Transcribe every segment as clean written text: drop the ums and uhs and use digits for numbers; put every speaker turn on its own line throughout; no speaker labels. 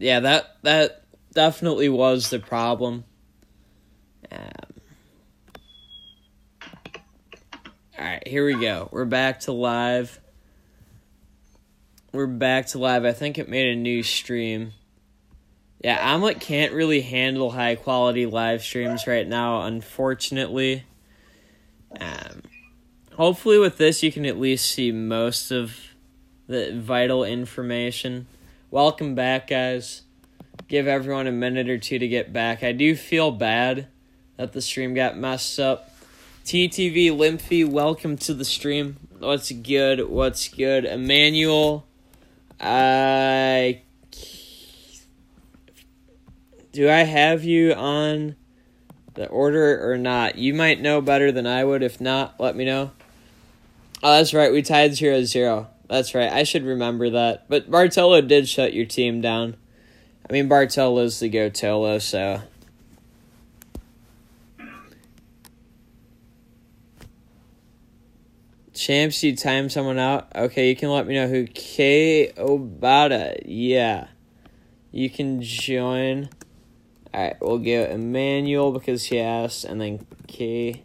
yeah, that definitely was the problem. Alright, here we go. We're back to live. I think it made a new stream. Yeah, Omelet can't really handle high-quality live streams right now, unfortunately. Hopefully with this, you can at least see most of the vital information. Welcome back, guys. Give everyone a minute or two to get back. I do feel bad that the stream got messed up. TTV Limpy, welcome to the stream. What's good? Emmanuel, do I have you on the order or not? You might know better than I would. If not, let me know. Oh, that's right. We tied 0-0. That's right. I should remember that. But Bartolo did shut your team down. I mean, Bartolo's the Gotolo, so. Champs, you time someone out? Okay, you can let me know who. K. Obata. Yeah. You can join. Alright, we'll go Emmanuel because he asked, and then K.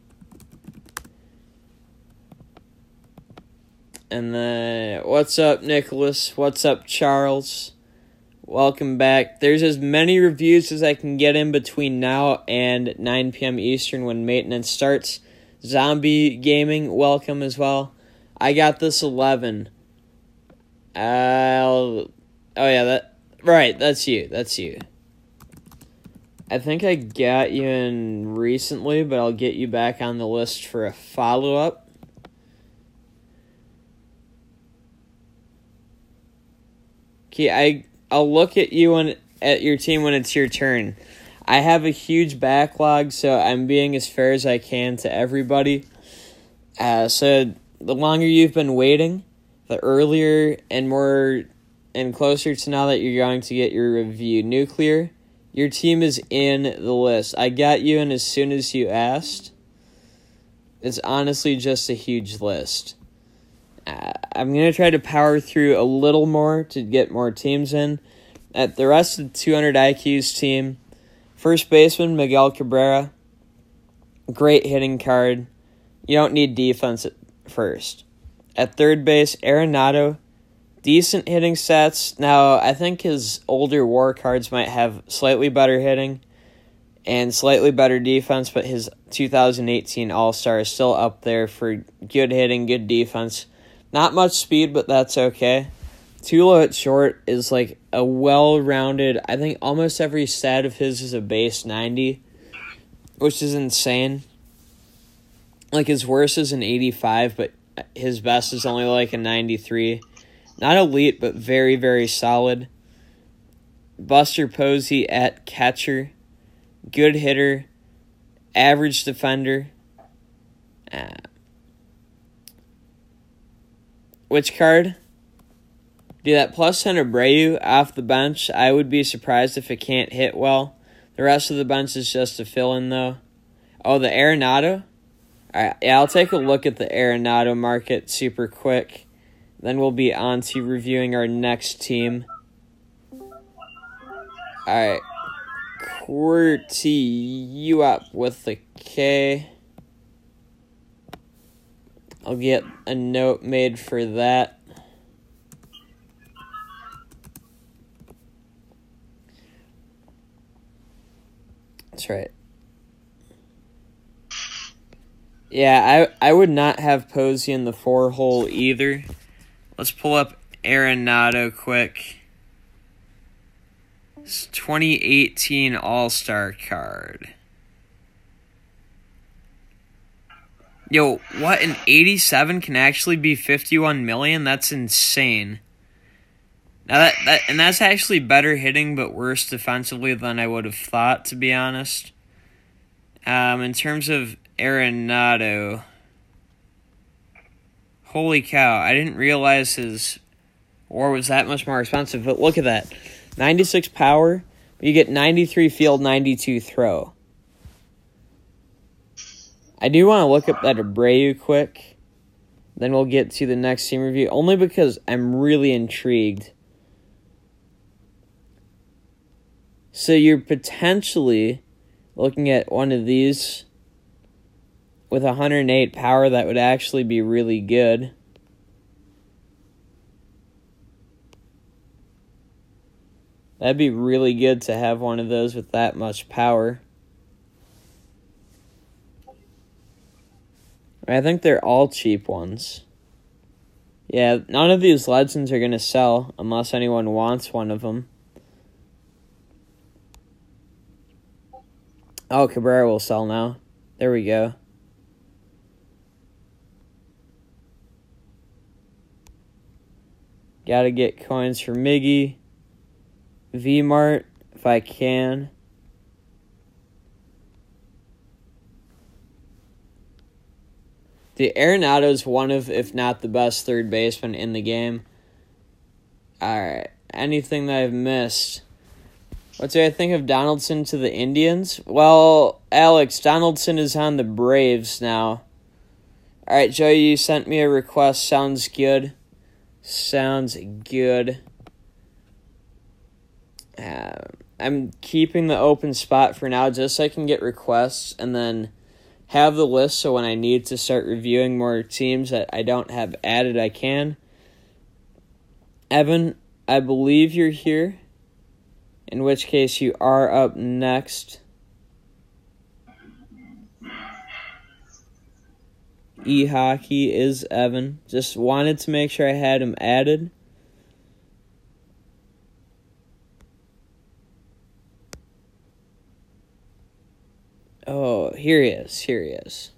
And then, what's up, Nicholas? What's up, Charles? Welcome back. There's as many reviews as I can get in between now and 9 p.m. Eastern when maintenance starts. Zombie Gaming, welcome as well. I got this 11. Oh yeah, that's you. I think I got you in recently, but I'll get you back on the list for a follow-up. Okay, I'll look at you at your team when it's your turn. I have a huge backlog, so I'm being as fair as I can to everybody. So the longer you've been waiting, the earlier and more and closer to now that you're going to get your review. Nuclear, your team is in the list. I got you in as soon as you asked. It's honestly just a huge list. I'm going to try to power through a little more to get more teams in. At the rest of the 200 IQ's team, first baseman, Miguel Cabrera. Great hitting card. You don't need defense at first. At third base, Arenado. Decent hitting stats. Now, I think his older war cards might have slightly better hitting and slightly better defense, but his 2018 All-Star is still up there for good hitting, good defense. Not much speed, but that's okay. Tulo at short is like a well-rounded, I think almost every stat of his is a base 90, which is insane. Like his worst is an 85, but his best is only like a 93. Not elite, but very, very solid. Buster Posey at catcher. Good hitter. Average defender. Which card? Do that plus 10 Abreu off the bench. I would be surprised if it can't hit well. The rest of the bench is just a fill-in, though. Oh, the Arenado? Alright, yeah, I'll take a look at the Arenado market super quick. Then we'll be on to reviewing our next team. Alright. QWERTY, you up with the K. I'll get a note made for that. That's right. Yeah, I would not have Posey in the 4-hole either. Let's pull up Arenado quick. It's 2018 All-Star card. Yo, what? An 87 can actually be 51 million? That's insane. Now that's actually better hitting, but worse defensively than I would have thought, to be honest. In terms of Arenado, holy cow! I didn't realize his WAR was that much more expensive. But look at that, 96 power. You get 93 field, 92 throw. I do want to look up that Abreu quick. Then we'll get to the next team review. Only because I'm really intrigued. So you're potentially looking at one of these with 108 power that would actually be really good. That'd be really good to have one of those with that much power. I think they're all cheap ones. Yeah, none of these legends are going to sell unless anyone wants one of them. Oh, Cabrera will sell now. There we go. Gotta get coins for Miggy. V-Mart, if I can. The Arenado is one of, if not the best third baseman in the game. Alright, anything that I've missed? What do I think of Donaldson to the Indians? Well, Alex, Donaldson is on the Braves now. Alright, Joey, you sent me a request. Sounds good. Sounds good. I'm keeping the open spot for now just so I can get requests and then have the list so when I need to start reviewing more teams that I don't have added, I can. Evan, I believe you're here, in which case you are up next. E-Hockey is Evan. Just wanted to make sure I had him added. Oh, here he is.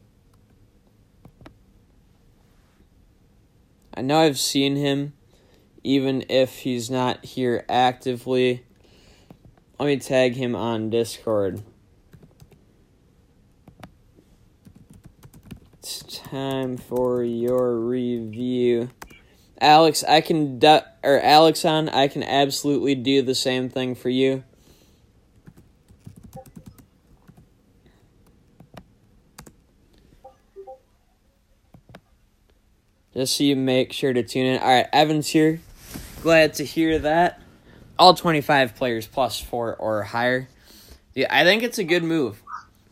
I know I've seen him, even if he's not here actively. Let me tag him on Discord. It's time for your review. Alex, I can absolutely do the same thing for you. Just so you make sure to tune in. All right, Evan's here. Glad to hear that. All 25 players plus 4 or higher. Yeah, I think it's a good move.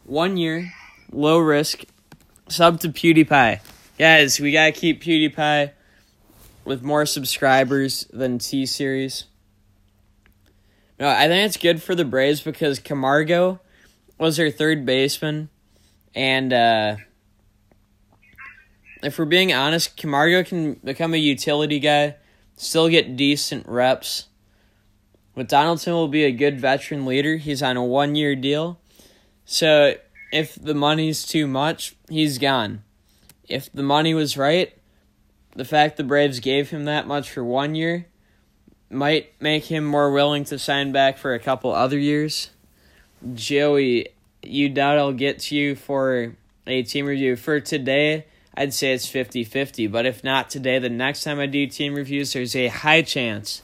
1 year, low risk, sub to PewDiePie. Guys, we got to keep PewDiePie with more subscribers than T-Series. No, I think it's good for the Braves because Camargo was their third baseman. And if we're being honest, Camargo can become a utility guy, still get decent reps. But Donaldson will be a good veteran leader. He's on a 1-year deal. So if the money's too much, he's gone. If the money was right, the fact the Braves gave him that much for 1 year might make him more willing to sign back for a couple other years. Joey, you doubt I'll get to you for a team review. For today, I'd say it's 50-50. But if not today, the next time I do team reviews, there's a high chance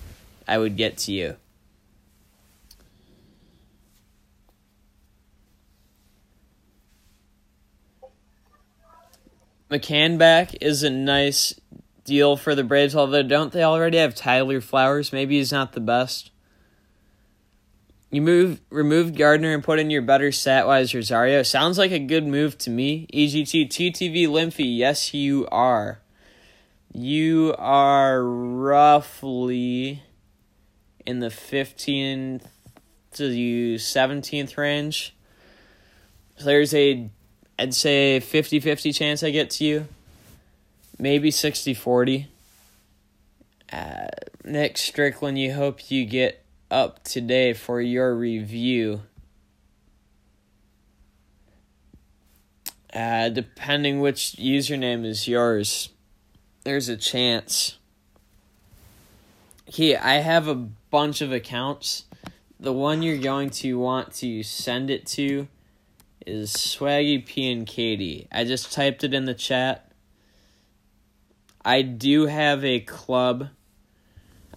I would get to you. McCann back is a nice deal for the Braves, although don't they already have Tyler Flowers? Maybe he's not the best. You removed Gardner and put in your better stat-wise Rosario. Sounds like a good move to me. EGT, TTV, Limpy, yes you are. You are roughly in the 15th to 17th range. So there's I'd say 50-50 chance I get to you. Maybe 60-40. Nick Strickland, you hope you get up today for your review. Depending which username is yours, there's a chance. Okay, I have a bunch of accounts. The one you're going to want to send it to is Swaggy P and Katie. I just typed it in the chat. I do have a club.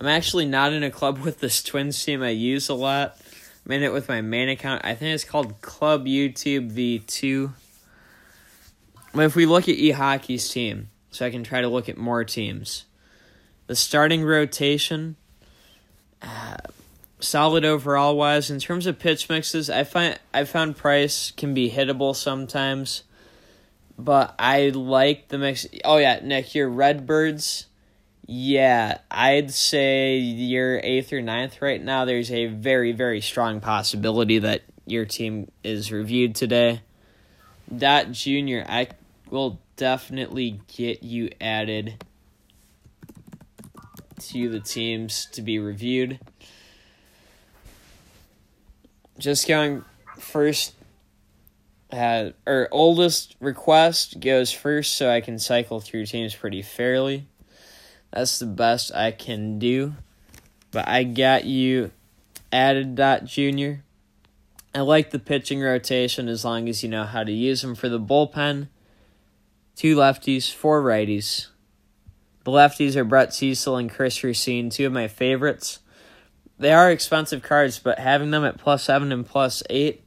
I'm actually not in a club with this Twins team I use a lot. I'm in it with my main account. I think it's called Club YouTube V2. But if we look at E-Hockey's team, so I can try to look at more teams. The starting rotation, solid overall wise. In terms of pitch mixes, I found Price can be hittable sometimes, but I like the mix. Oh yeah, Nick, your Redbirds. Yeah, I'd say you're 8th or 9th right now. There's a very, very strong possibility that your team is reviewed today. Dot Junior, I will definitely get you added to the teams to be reviewed. Just going first, or oldest request goes first so I can cycle through teams pretty fairly. That's the best I can do. But I got you added, Dot Junior. I like the pitching rotation as long as you know how to use them. For the bullpen, 2 lefties, 4 righties. The lefties are Brett Cecil and Chris Racine, 2 of my favorites. They are expensive cards, but having them at +7 and +8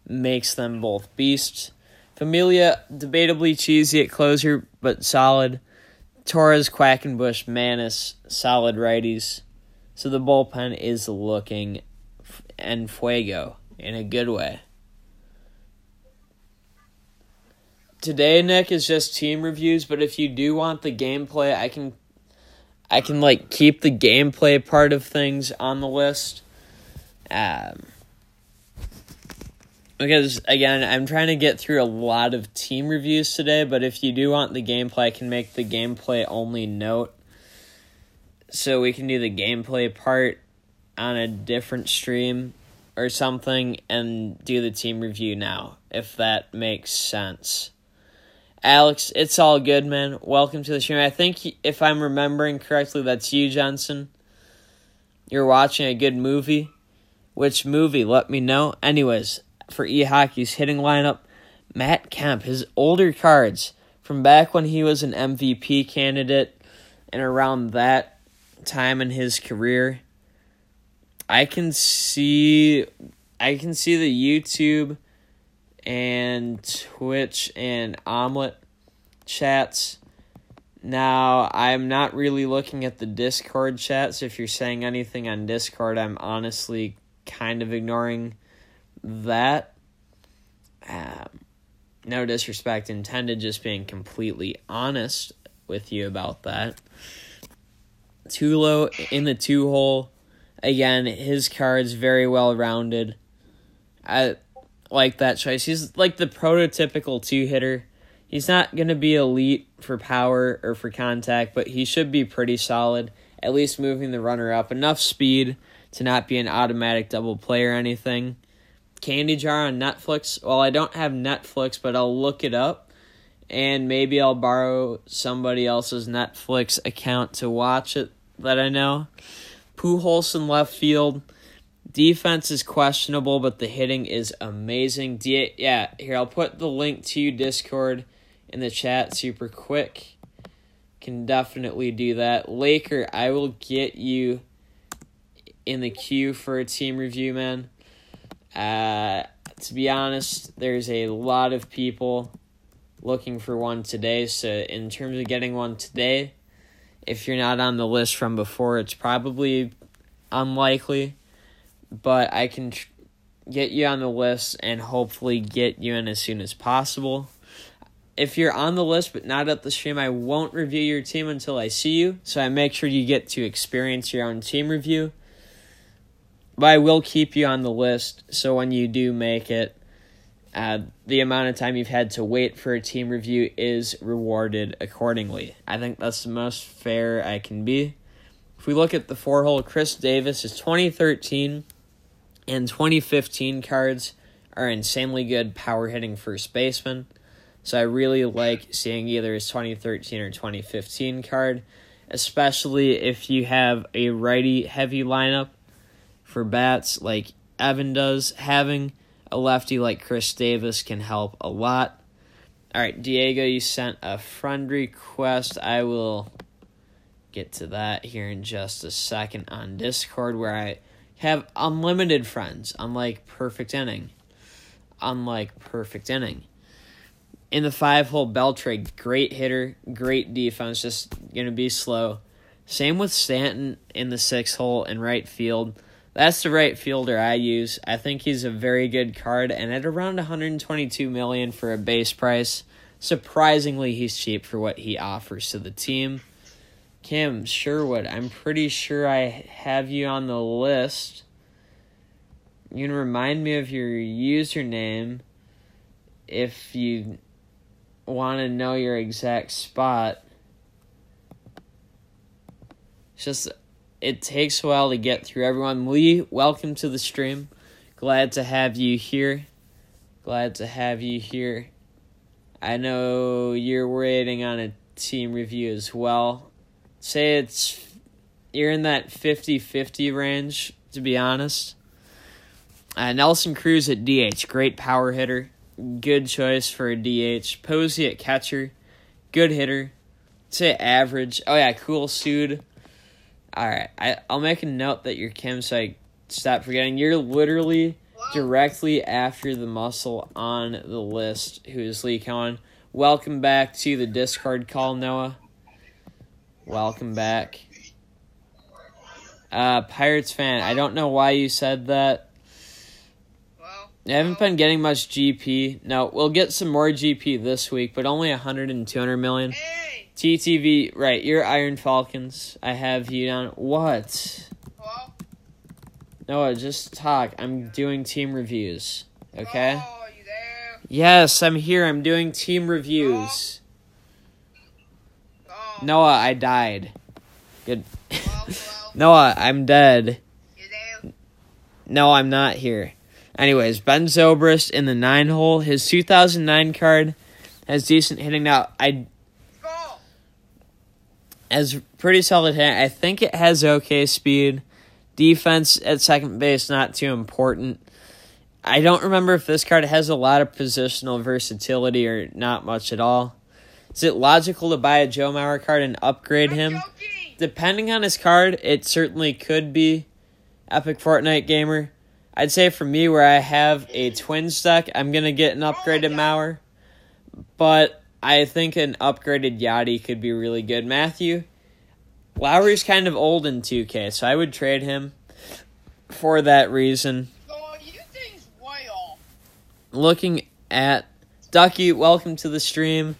makes them both beasts. Familia, debatably cheesy at closer, but solid. Torres, Quackenbush, Manis, solid righties. So the bullpen is looking en fuego in a good way. Today, Nick, is just team reviews, but if you do want the gameplay, I can keep the gameplay part of things on the list. Because, again, I'm trying to get through a lot of team reviews today, but if you do want the gameplay, I can make the gameplay only note. So we can do the gameplay part on a different stream or something and do the team review now, if that makes sense. Alex, it's all good, man. Welcome to the stream. I think, if I'm remembering correctly, that's you, Jensen. You're watching a good movie. Which movie? Let me know. Anyways, for E-Hockey's hitting lineup, Matt Kemp, his older cards from back when he was an MVP candidate and around that time in his career, I can see the YouTube and Twitch and Omelet chats. Now, I'm not really looking at the Discord chats. If you're saying anything on Discord, I'm honestly kind of ignoring that. No disrespect intended, just being completely honest with you about that. Tulo in the 2-hole. Again, his card's very well-rounded. I like that choice. He's like the prototypical 2-hitter. He's not going to be elite for power or for contact, but he should be pretty solid, at least moving the runner up. Enough speed to not be an automatic double play or anything. Candy Jar on Netflix. Well, I don't have Netflix, but I'll look it up, and maybe I'll borrow somebody else's Netflix account to watch it that I know. Pujols in left field. Defense is questionable, but the hitting is amazing. Here, I'll put the link to Discord in the chat super quick. Can definitely do that. Laker, I will get you in the queue for a team review, man. To be honest, there's a lot of people looking for one today, so in terms of getting one today, if you're not on the list from before, it's probably unlikely, but I can get you on the list and hopefully get you in as soon as possible. If you're on the list but not at the stream, I won't review your team until I see you, so I make sure you get to experience your own team review. But I will keep you on the list, so when you do make it, the amount of time you've had to wait for a team review is rewarded accordingly. I think that's the most fair I can be. If we look at the 4-hole, Chris Davis, his 2013 and 2015 cards are insanely good power hitting first baseman. So I really like seeing either his 2013 or 2015 card, especially if you have a righty-heavy lineup for bats like Evan does. Having a lefty like Chris Davis can help a lot. All right, Diego, you sent a friend request. I will get to that here in just a second on Discord, where I have unlimited friends, unlike Perfect Inning. In the 5-hole, Beltre, great hitter, great defense, just going to be slow. Same with Stanton in the 6-hole in right field. That's the right fielder I use. I think he's a very good card, and at around $122 million for a base price, surprisingly, he's cheap for what he offers to the team. Cam Sherwood, I'm pretty sure I have you on the list. You can remind me of your username if you want to know your exact spot. It's just, it takes a while to get through everyone. Lee, welcome to the stream. Glad to have you here. Glad to have you here. I know you're waiting on a team review as well. Say you're in that 50-50 range, to be honest. Nelson Cruz at DH, great power hitter. Good choice for a DH. Posey at catcher, good hitter. Say average. Oh yeah, cool sued. All right, I'll make a note that you're Kim so I stop forgetting. You're literally directly after the muscle on the list, who is Lee Cohen. Welcome back to the Discord call, Noah. Welcome back. Pirates fan, I don't know why you said that. I haven't been getting much GP. No, we'll get some more GP this week, but only 100 and 200 million.
Hey.
TTV, right, you're Iron Falcons. I have you down. What?
Hello?
Noah, just talk. I'm doing team reviews. Okay?
Oh, are you there?
Yes, I'm here. I'm doing team reviews.
Oh.
Noah, I died. Good.
Hello?
Noah, I'm dead.
You there?
No, I'm not here. Anyways, Ben Zobrist in the 9-hole. His 2009 card has decent hitting. Now,
Go.
has pretty solid hit. I think it has okay speed. Defense at second base, not too important. I don't remember if this card has a lot of positional versatility or not much at all. Is it logical to buy a Joe Mauer card and upgrade him?
Joking.
Depending on his card, it certainly could be. Epic Fortnite Gamer. I'd say for me, where I have a Twins deck, I'm going to get an upgraded Mauer. But I think an upgraded Yachty could be really good. Matthew, Lowry's kind of old in 2K, so I would trade him for that reason.
Oh, you thing's way off.
Looking at Ducky, welcome to the stream.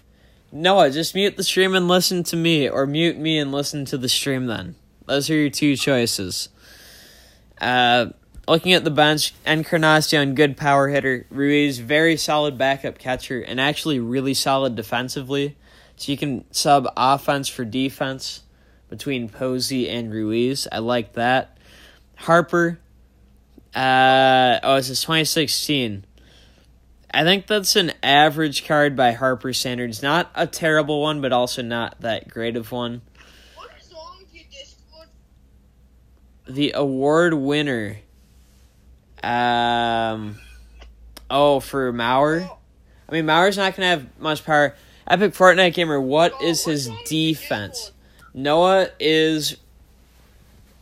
Noah, just mute the stream and listen to me, or mute me and listen to the stream then. Those are your two choices. Looking at the bench, Encarnacion, good power hitter. Ruiz, very solid backup catcher, and actually really solid defensively. So you can sub offense for defense between Posey and Ruiz. I like that. Harper, it's his 2016. I think that's an average card by Harper standards. Not a terrible one, but also not that great of one.
What is wrong with your Discord?
The award winner. For Mauer? I mean, Mauer's not going to have much power. Epic Fortnite Gamer, what is his defense? Noah is...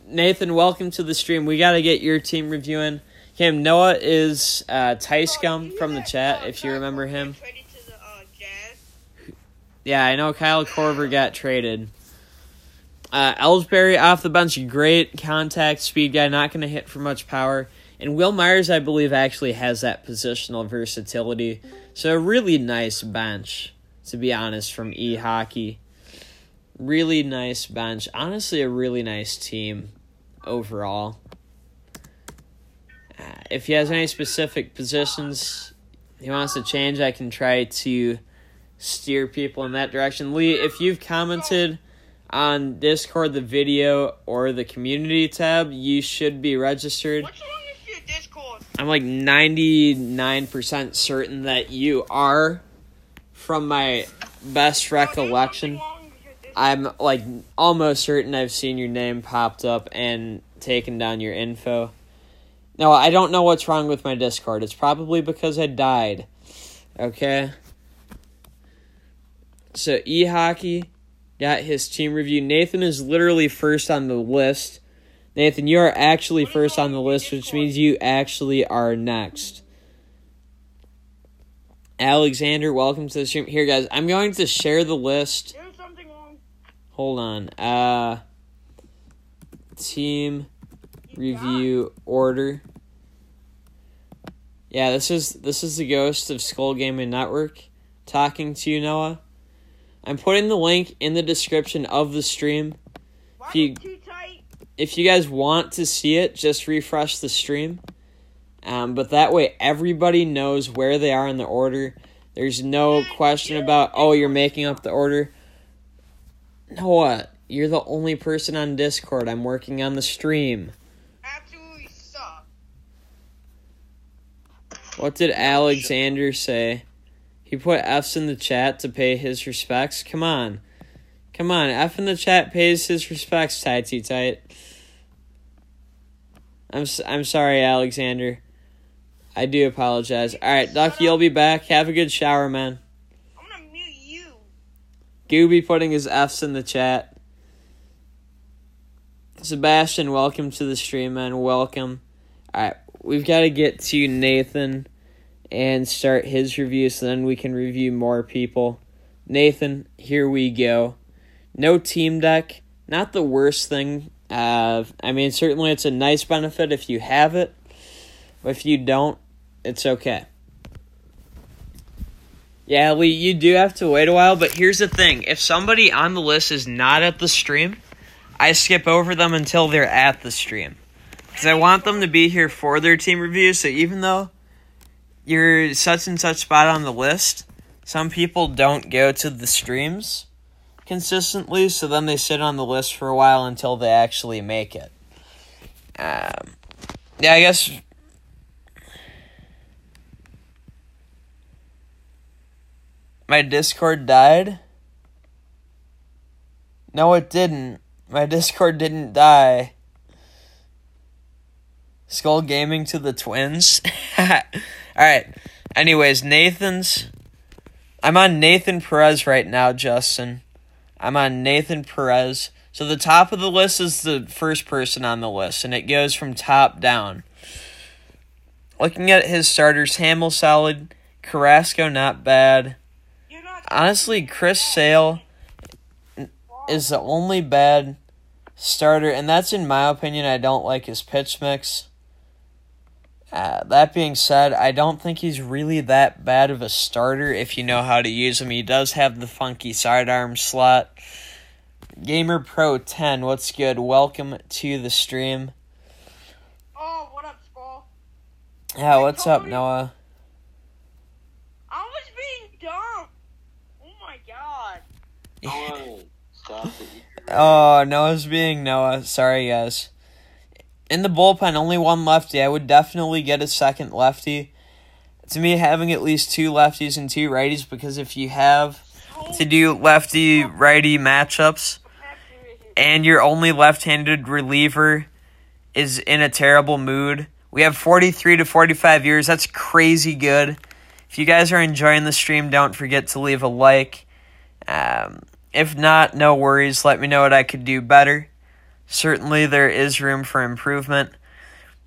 Nathan, welcome to the stream. We got to get your team reviewing. Cam, Noah is Tyscum from the chat, if you remember him. Yeah, I know Kyle Korver got traded. Ellsbury off the bench, great contact speed guy, not going to hit for much power. And Will Myers, I believe, actually has that positional versatility. So a really nice bench, to be honest, from eHockey. Really nice bench. Honestly, a really nice team overall. If he has any specific positions he wants to change, I can try to steer people in that direction. Lee, if you've commented on Discord, the video, or the community tab, you should be registered.
What's wrong with your Discord?
I'm like 99% certain that you are, from my best recollection. I'm like almost certain I've seen your name popped up and taken down your info. No, I don't know what's wrong with my Discord. It's probably because I died. Okay? So, eHockey got his team review. Nathan is literally first on the list. Nathan, you are actually first on the list, which means you actually are next. Alexander, welcome to the stream. Here, guys, I'm going to share the list.
There's something wrong.
Hold on. Team review order. Yeah, this is the ghost of Skull Gaming Network talking to you, Noah. I'm putting the link in the description of the stream. If you guys want to see it, just refresh the stream. But that way, everybody knows where they are in the order. There's no question about, oh, you're making up the order. Noah, you're the only person on Discord. I'm working on the stream.
Absolutely suck.
What did Alexander say? He put F's in the chat to pay his respects. Come on. F in the chat pays his respects, tight. I'm sorry, Alexander. I do apologize. Alright, Ducky, you'll be back. Have a good shower, man.
I'm gonna mute you.
Gooby putting his F's in the chat. Sebastian, welcome to the stream, man. Welcome. Alright, we've got to get to Nathan and start his review so then we can review more people. Nathan, here we go. No team deck. Not the worst thing. Certainly it's a nice benefit if you have it. But if you don't, it's okay. Yeah, Lee, you do have to wait a while, but here's the thing. If somebody on the list is not at the stream, I skip over them until they're at the stream. Because I want them to be here for their team review, so even though you're such and such spot on the list, some people don't go to the streams consistently, so then they sit on the list for a while until they actually make it. I guess... My Discord died? No, it didn't. My Discord didn't die. Skull Gaming to the twins? Alright. Anyways, Nathan's... I'm on Nathan Perez right now, Justin. I'm on Nathan Perez. So the top of the list is the first person on the list, and it goes from top down. Looking at his starters, Hamill solid, Carrasco not bad. Honestly, Chris Sale is the only bad starter, and that's in my opinion. I don't like his pitch mix. That being said, I don't think he's really that bad of a starter if you know how to use him. He does have the funky sidearm slot. Gamer Pro 10, what's good? Welcome to the stream.
Oh, what up, Skull?
Yeah, what's up, Noah?
I was being dumb. Oh my god.
Oh, stop it.
Oh, Noah's being Noah. Sorry, guys. In the bullpen, only one lefty. I would definitely get a second lefty. To me, having at least two lefties and two righties, because if you have to do lefty-righty matchups and your only left-handed reliever is in a terrible mood, we have 43 to 45 years. That's crazy good. If you guys are enjoying the stream, don't forget to leave a like. If not, no worries. Let me know what I could do better. Certainly there is room for improvement.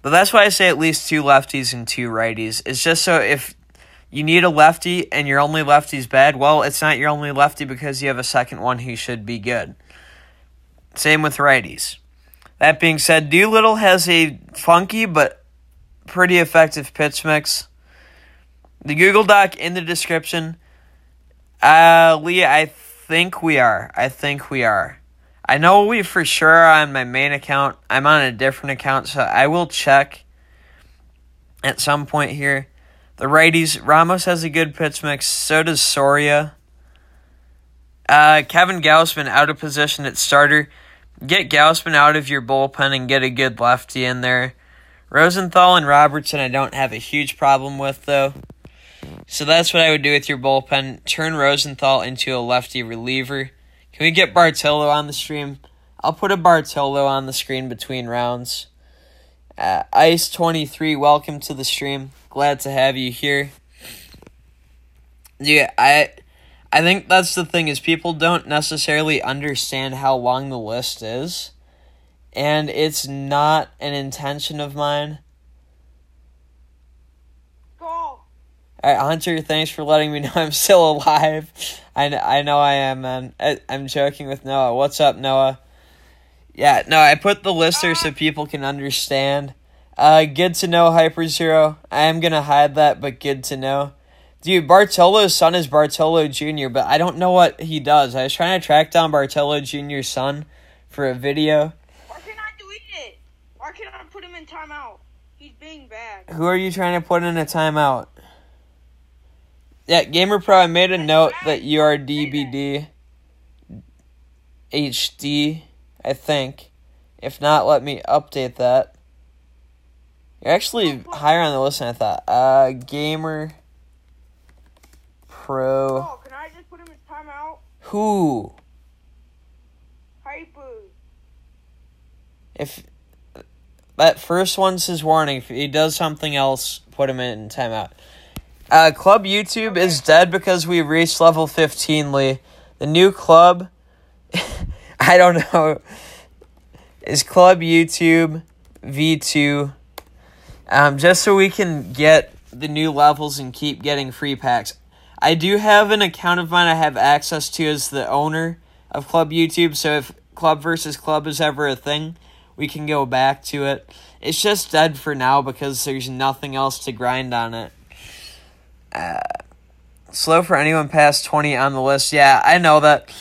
But that's why I say at least two lefties and two righties. It's just so if you need a lefty and your only lefty's bad, well, it's not your only lefty because you have a second one who should be good. Same with righties. That being said, Doolittle has a funky but pretty effective pitch mix. The Google Doc in the description. Lee, I think we are. I know we for sure are on my main account. I'm on a different account, so I will check at some point here. The righties, Ramos has a good pitch mix. So does Soria. Kevin Gausman out of position at starter. Get Gausman out of your bullpen and get a good lefty in there. Rosenthal and Robertson I don't have a huge problem with, though. So that's what I would do with your bullpen. Turn Rosenthal into a lefty reliever. Can we get Bartolo on the stream? I'll put a Bartolo on the screen between rounds. Ice23, welcome to the stream. Glad to have you here. Yeah, I think that's the thing is people don't necessarily understand how long the list is. And it's not an intention of mine.
Go.
Alright, Hunter, thanks for letting me know I'm still alive. I know I am, man. I'm joking with Noah. What's up, Noah? Yeah, no, I put the list there so people can understand. Good to know, Hyper Zero. I am going to hide that, but good to know. Dude, Bartolo's son is Bartolo Jr., but I don't know what he does. I was trying to track down Bartolo Jr.'s son for a video.
Why can't I delete it? Why can't I put him in timeout? He's being bad.
Who are you trying to put in a timeout? Yeah, Gamer Pro, I made a note that you are DBD HD, I think. If not, let me update that. You're actually higher on the list than I thought. Gamer Pro.
Oh, can I just put him in timeout?
Who?
Hyper.
If that first one's his warning. If he does something else, put him in timeout. Club YouTube is dead because we reached level 15, Lee. The new club, I don't know, is Club YouTube V2. Just so we can get the new levels and keep getting free packs. I do have an account of mine I have access to as the owner of Club YouTube, so if Club versus Club is ever a thing, we can go back to it. It's just dead for now because there's nothing else to grind on it. Slow for anyone past 20 on the list. Yeah, I know that.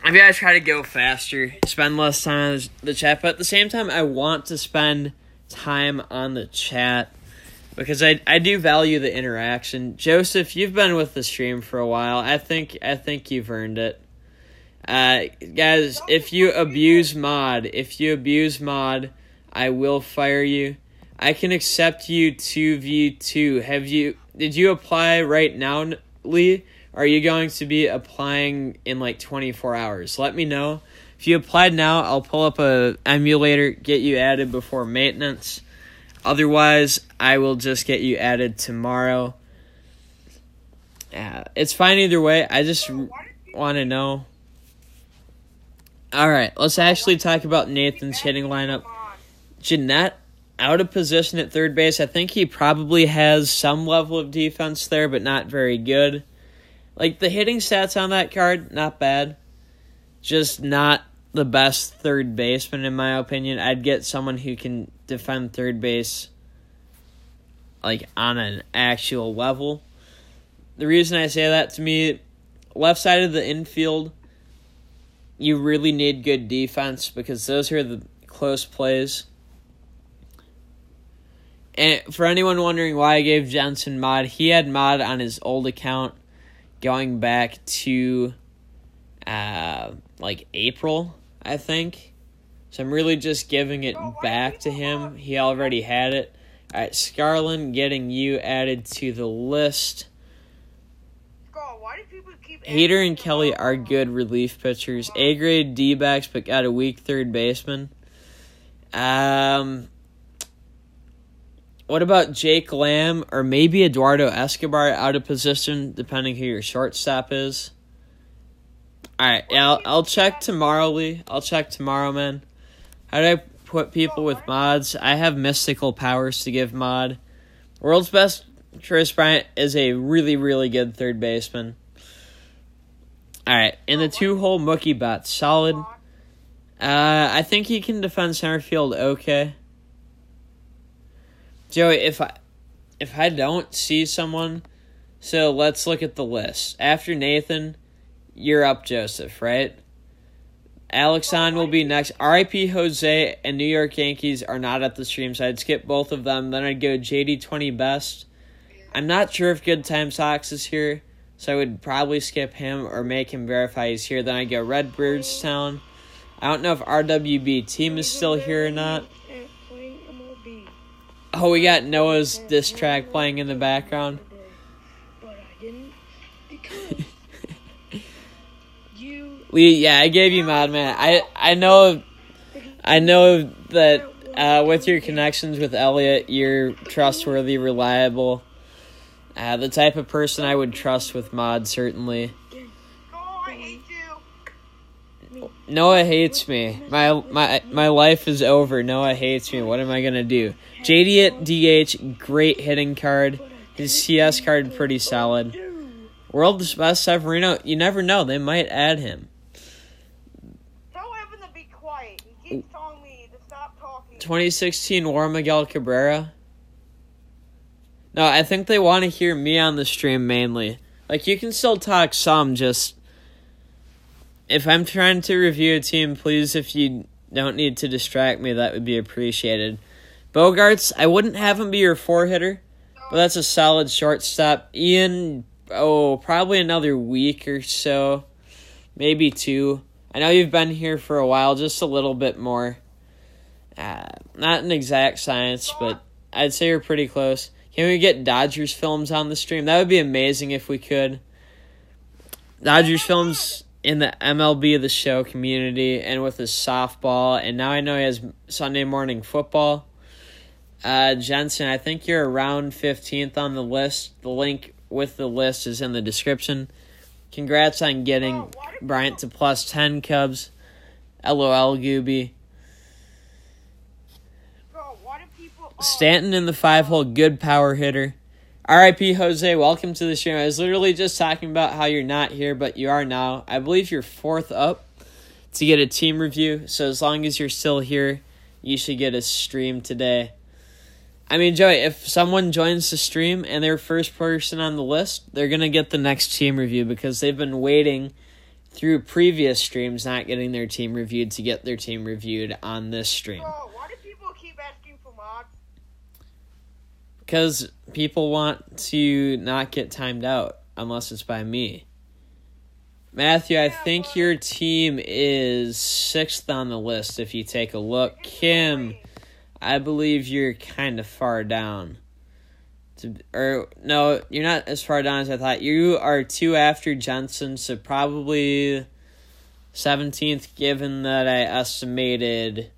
Maybe I try to go faster, spend less time on the chat, but at the same time, I want to spend time on the chat because I do value the interaction. Joseph, you've been with the stream for a while. I think you've earned it. Guys, if you abuse mod, I will fire you. I can accept you 2v2. Did you apply right now, Lee? Are you going to be applying in like 24 hours? Let me know. If you applied now, I'll pull up a emulator, get you added before maintenance. Otherwise, I will just get you added tomorrow. It's fine either way. I just want to know. All right, let's actually talk about Nathan's hitting lineup. Jeanette, out of position at third base. I think he probably has some level of defense there, but not very good. Like, the hitting stats on that card, not bad. Just not the best third baseman, in my opinion. I'd get someone who can defend third base, like, on an actual level. The reason I say that, to me, left side of the infield, you really need good defense because those are the close plays. And for anyone wondering why I gave Jensen mod, he had mod on his old account going back to like April, I think. So I'm really just giving it back to him. He already had it. All right, Scarlin, getting you added to the list. Hader and Kelly are good relief pitchers. A-grade D-backs, but got a weak third baseman. What about Jake Lamb or maybe Eduardo Escobar out of position, depending who your shortstop is? All right, yeah, I'll check tomorrow, Lee. I'll check tomorrow, man. How do I put people with mods? I have mystical powers to give mod. World's best Chris Bryant is a really, really good third baseman. All right, in the two-hole Mookie Betts, solid. I think he can defend center field okay. Joey, if I don't see someone, so let's look at the list. After Nathan, you're up, Joseph, right? Alexon will be next. RIP Jose and New York Yankees are not at the stream, so I'd skip both of them. Then I'd go JD20 Best. I'm not sure if Good Time Sox is here, so I would probably skip him or make him verify he's here. Then I go Redbirds Town. I don't know if RWB team is still here or not. Oh, we got Noah's diss track playing in the background. Lee, yeah, I gave you mod, man. I know that with your connections with Elliot, you're trustworthy, reliable. The type of person I would trust with mod, certainly. Noah hates me. My life is over. Noah hates me. What am I gonna do? JD at DH, great hitting card. His CS card pretty solid. World's best Severino, you never know. They might add him. 2016 War Miguel Cabrera. No, I think they want to hear me on the stream mainly. Like, you can still talk some, just... If I'm trying to review a team, please, if you don't need to distract me, that would be appreciated. Bogarts, I wouldn't have him be your 4-hitter, but that's a solid shortstop. Ian, probably another week or so, maybe 2. I know you've been here for a while, just a little bit more. Not an exact science, but I'd say you're pretty close. Can we get Dodgers films on the stream? That would be amazing if we could. Dodgers films in the MLB The Show community and with his softball, and now I know he has Sunday morning football. Jensen, I think you're around 15th on the list. The link with the list is in the description. Congrats on getting Bryant to plus 10 Cubs. LOL, Gooby. Stanton in the 5-hole, good power hitter. RIP Jose, welcome to the stream. I was literally just talking about how you're not here, but you are now. I believe you're 4th up to get a team review, so as long as you're still here, you should get a stream today. I mean, Joey, if someone joins the stream and they're first person on the list, they're going to get the next team review because they've been waiting through previous streams, not getting their team reviewed, to get their team reviewed on this stream.
Bro, why do people keep asking for mods?
Because people want to not get timed out, unless it's by me. Matthew, I think your team is 6th on the list if you take a look. Kim, I believe you're kind of far down. No, you're not as far down as I thought. You are 2 after Jensen, so probably 17th, given that I estimated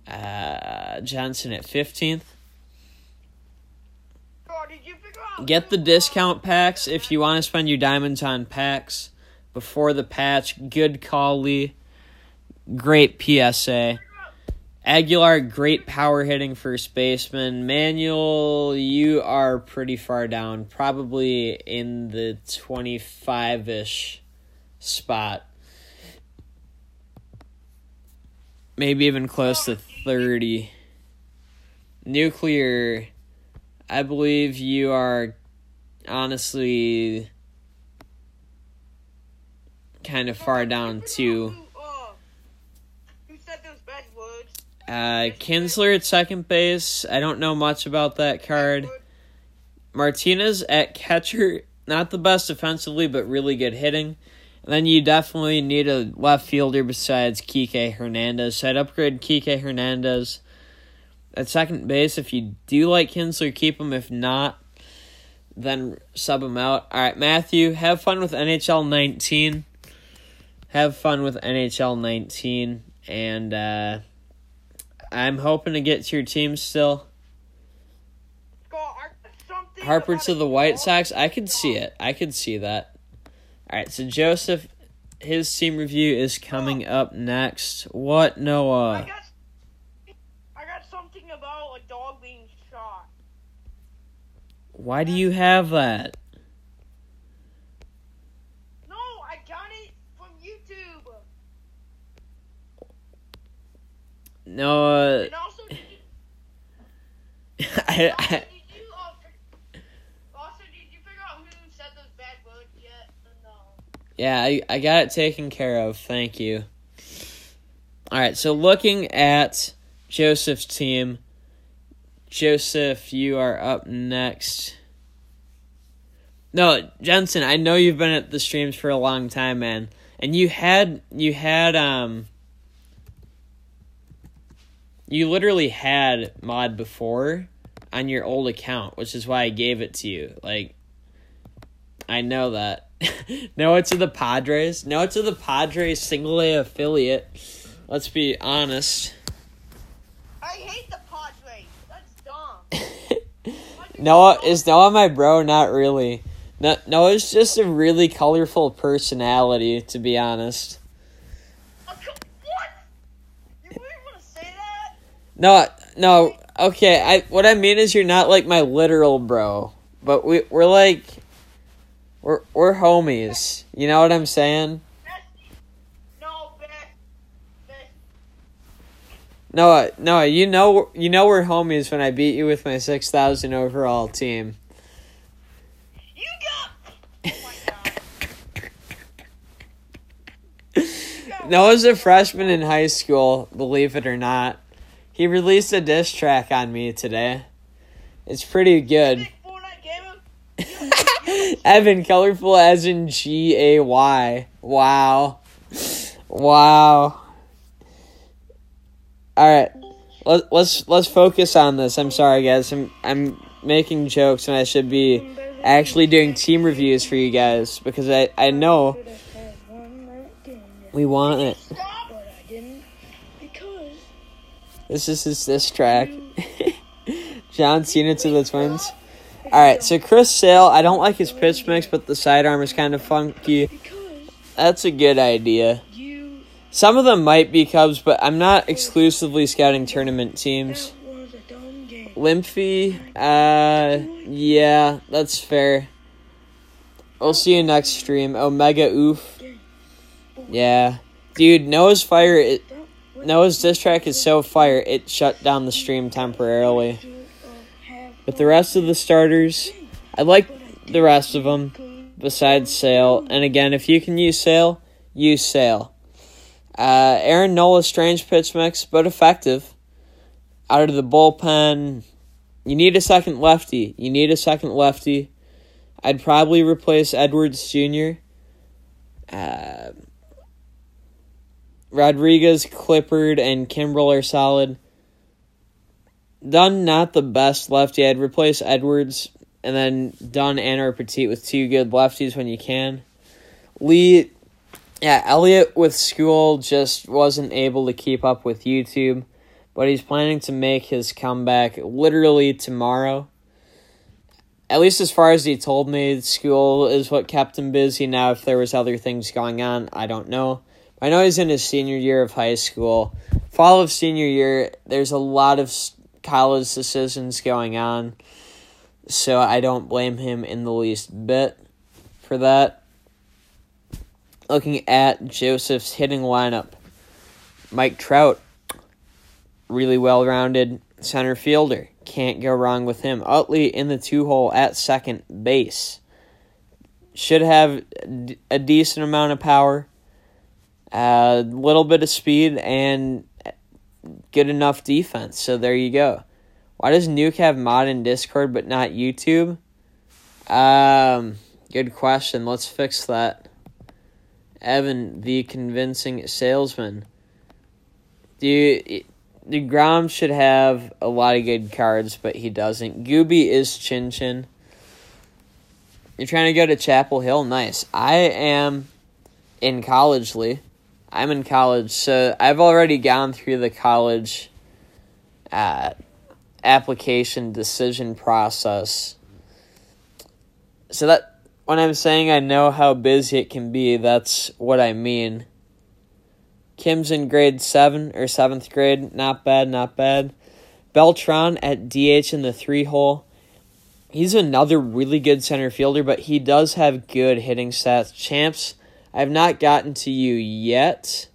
Jensen at 15th. Get the discount packs if you want to spend your diamonds on packs before the patch. Good call, Lee. Great PSA. Aguilar, great power hitting first baseman. Manuel, you are pretty far down. Probably in the 25-ish spot. Maybe even close to 30. Nuclear, I believe you are honestly kind of far down too.
Who said those bad words?
Kinsler at second base. I don't know much about that card. Martinez at catcher. Not the best offensively, but really good hitting. And then you definitely need a left fielder besides Kike Hernandez. So I'd upgrade Kike Hernandez at second base. If you do like Kinsler, keep him. If not, then sub him out. All right, Matthew, have fun with NHL 19. Have fun with NHL 19. And I'm hoping to get to your team still. Harper to the White Sox. I could see it. I could see that. All right, so Joseph, his team review is coming up next. What, Noah?
I got something about a dog being shot.
Why do you have that?
No, I got it from YouTube.
Noah.
And also, did you figure out who said those bad words yet? No.
Yeah, I got it taken care of. Thank you. All right, so looking at Joseph's team, Joseph, you are up next. No, Jensen, I know you've been at the streams for a long time, man. And you literally had mod before on your old account, which is why I gave it to you. Like, I know that. Noah to the Padres. Noah to the Padres single A affiliate. Let's be honest.
I hate the Padres. That's dumb.
Noah my bro? Not really. Noah's just a really colorful personality, to be honest.
What? You really want to say that?
No. Okay, what I mean is you're not like my literal bro, but we're like we're homies. You know what I'm saying?
No, best.
No, you know we're homies when I beat you with my 6,000 overall team.
You got. Oh my god.
Noah's a freshman in high school, believe it or not. He released a diss track on me today. It's pretty good.
Sick Fortnite gamer.
Evan, colorful as in Gay. Wow. Wow. All right, let's focus on this. I'm sorry, guys. I'm making jokes, and I should be actually doing team reviews for you guys because I know we want it. This is his diss track. John Cena to the Twins. All right, so Chris Sale, I don't like his pitch mix, but the sidearm is kind of funky. That's a good idea. Some of them might be Cubs, but I'm not exclusively scouting tournament teams. Limpy, yeah, that's fair. We'll see you next stream. Omega Oof. Yeah. Dude, Noah's diss track is so fire, it shut down the stream temporarily. But the rest of the starters, I like the rest of them, besides Sale. And again, if you can use Sale, use Sale. Aaron Nola, strange pitch mix, but effective. Out of the bullpen, you need a second lefty. I'd probably replace Edwards Jr. Rodriguez, Clippard, and Kimbrel are solid. Dunn, not the best lefty. I'd replace Edwards, and then Dunn and or Petit with two good lefties when you can. Lee, yeah, Elliott with school just wasn't able to keep up with YouTube, but he's planning to make his comeback literally tomorrow. At least as far as he told me, school is what kept him busy. Now, if there was other things going on, I don't know. I know he's in his senior year of high school. Fall of senior year, there's a lot of college decisions going on, so I don't blame him in the least bit for that. Looking at Joseph's hitting lineup, Mike Trout, really well-rounded center fielder. Can't go wrong with him. Utley in the 2-hole at second base. Should have a decent amount of power, a little bit of speed, and good enough defense. So there you go. Why does Nuke have mod in Discord but not YouTube? Good question. Let's fix that. Evan, the convincing salesman. DeGrom should have a lot of good cards, but he doesn't. Gooby is Chin Chin. You're trying to go to Chapel Hill? Nice. I am in college, Lee. I'm in college, so I've already gone through the college application decision process. So that when I'm saying I know how busy it can be, that's what I mean. Kim's in grade 7 or 7th grade. Not bad. Beltran at DH in the 3-hole. He's another really good center fielder, but he does have good hitting stats. Champs, I have not gotten to you yet,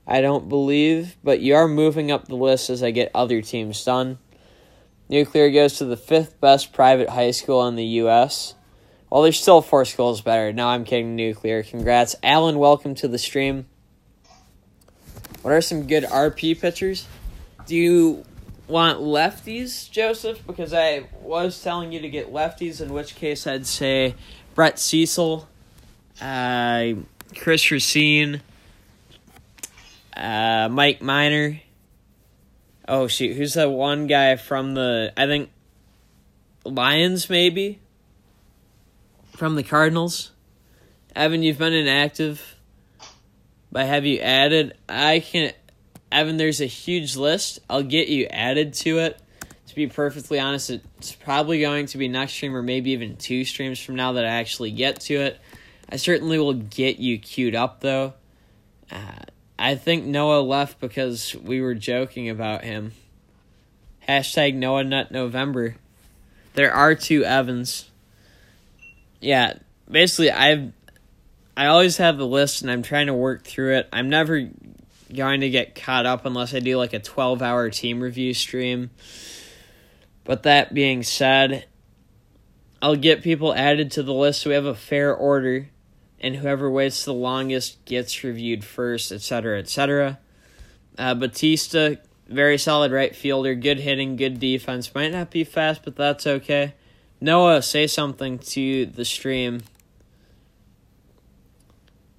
I don't believe, but you are moving up the list as I get other teams done. Nuclear goes to the 5th best private high school in the U.S. Well, there's still 4 schools better. No, I'm kidding, Nuclear. Congrats. Alan, welcome to the stream. What are some good RP pitchers? Do you want lefties, Joseph? Because I was telling you to get lefties, in which case I'd say Brett Cecil, Chris Racine, Mike Miner. Oh, shoot. Who's that one guy from the, I think, Lions, maybe? From the Cardinals? Evan, you've been inactive, but have you added? Evan, there's a huge list. I'll get you added to it. To be perfectly honest, it's probably going to be next stream or maybe even 2 streams from now that I actually get to it. I certainly will get you queued up, though. I think Noah left because we were joking about him. Hashtag Noah Nut November. There are 2 Evans. Yeah, basically, I always have the list, and I'm trying to work through it. I'm never going to get caught up unless I do like a 12-hour team review stream. But that being said, I'll get people added to the list so we have a fair order, and whoever waits the longest gets reviewed first, etc., etc. Batista, very solid right fielder, good hitting, good defense. Might not be fast, but that's okay. Noah, say something to the stream.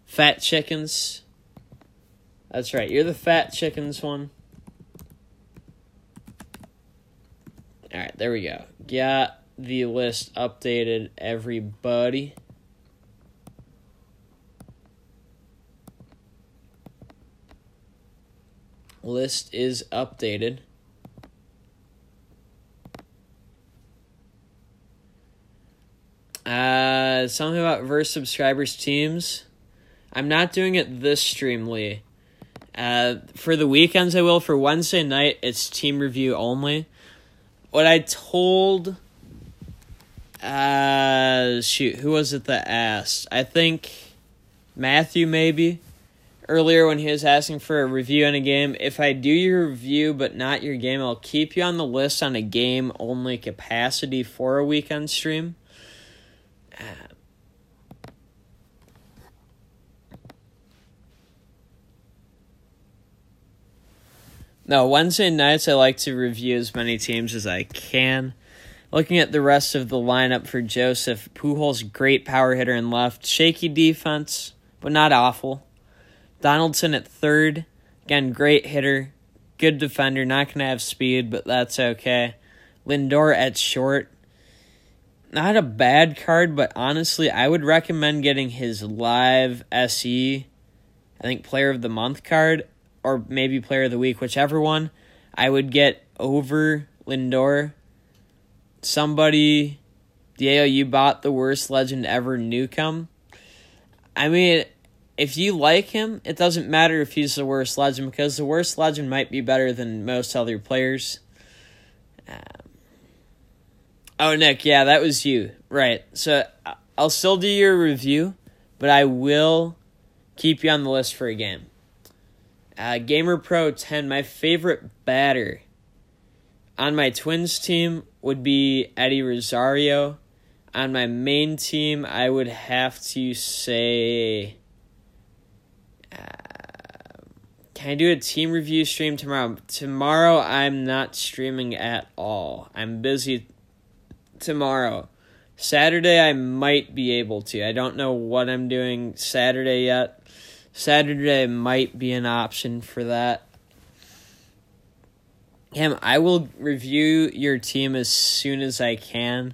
Fat Chickens. That's right, you're the Fat Chickens one. Alright, there we go. Got the list updated, everybody. List is updated. Something about verse subscribers teams. I'm not doing it this stream, Lee. For the weekends I will. For Wednesday night, it's team review only. What I told... who was it that asked? I think Matthew, maybe, earlier when he was asking for a review on a game. If I do your review but not your game, I'll keep you on the list on a game-only capacity for a weekend stream. No, Wednesday nights I like to review as many teams as I can. Looking at the rest of the lineup for Joseph, Pujols, great power hitter in left. Shaky defense, but not awful. Donaldson at third. Again, great hitter. Good defender. Not going to have speed, but that's okay. Lindor at short. Not a bad card, but honestly, I would recommend getting his live SE, I think, Player of the Month card, or maybe Player of the Week, whichever one. I would get over Lindor. Somebody, Diego, you bought the worst legend ever, Newcomb. I mean, if you like him, it doesn't matter if he's the worst legend, because the worst legend might be better than most other players. Oh, Nick, yeah, that was you. Right. So I'll still do your review, but I will keep you on the list for a game. Gamer Pro 10, my favorite batter on my Twins team would be Eddie Rosario. On my main team, I would have to say... can I do a team review stream tomorrow? Tomorrow, I'm not streaming at all. I'm busy tomorrow. Saturday, I might be able to. I don't know what I'm doing Saturday yet. Saturday might be an option for that. Cam, I will review your team as soon as I can.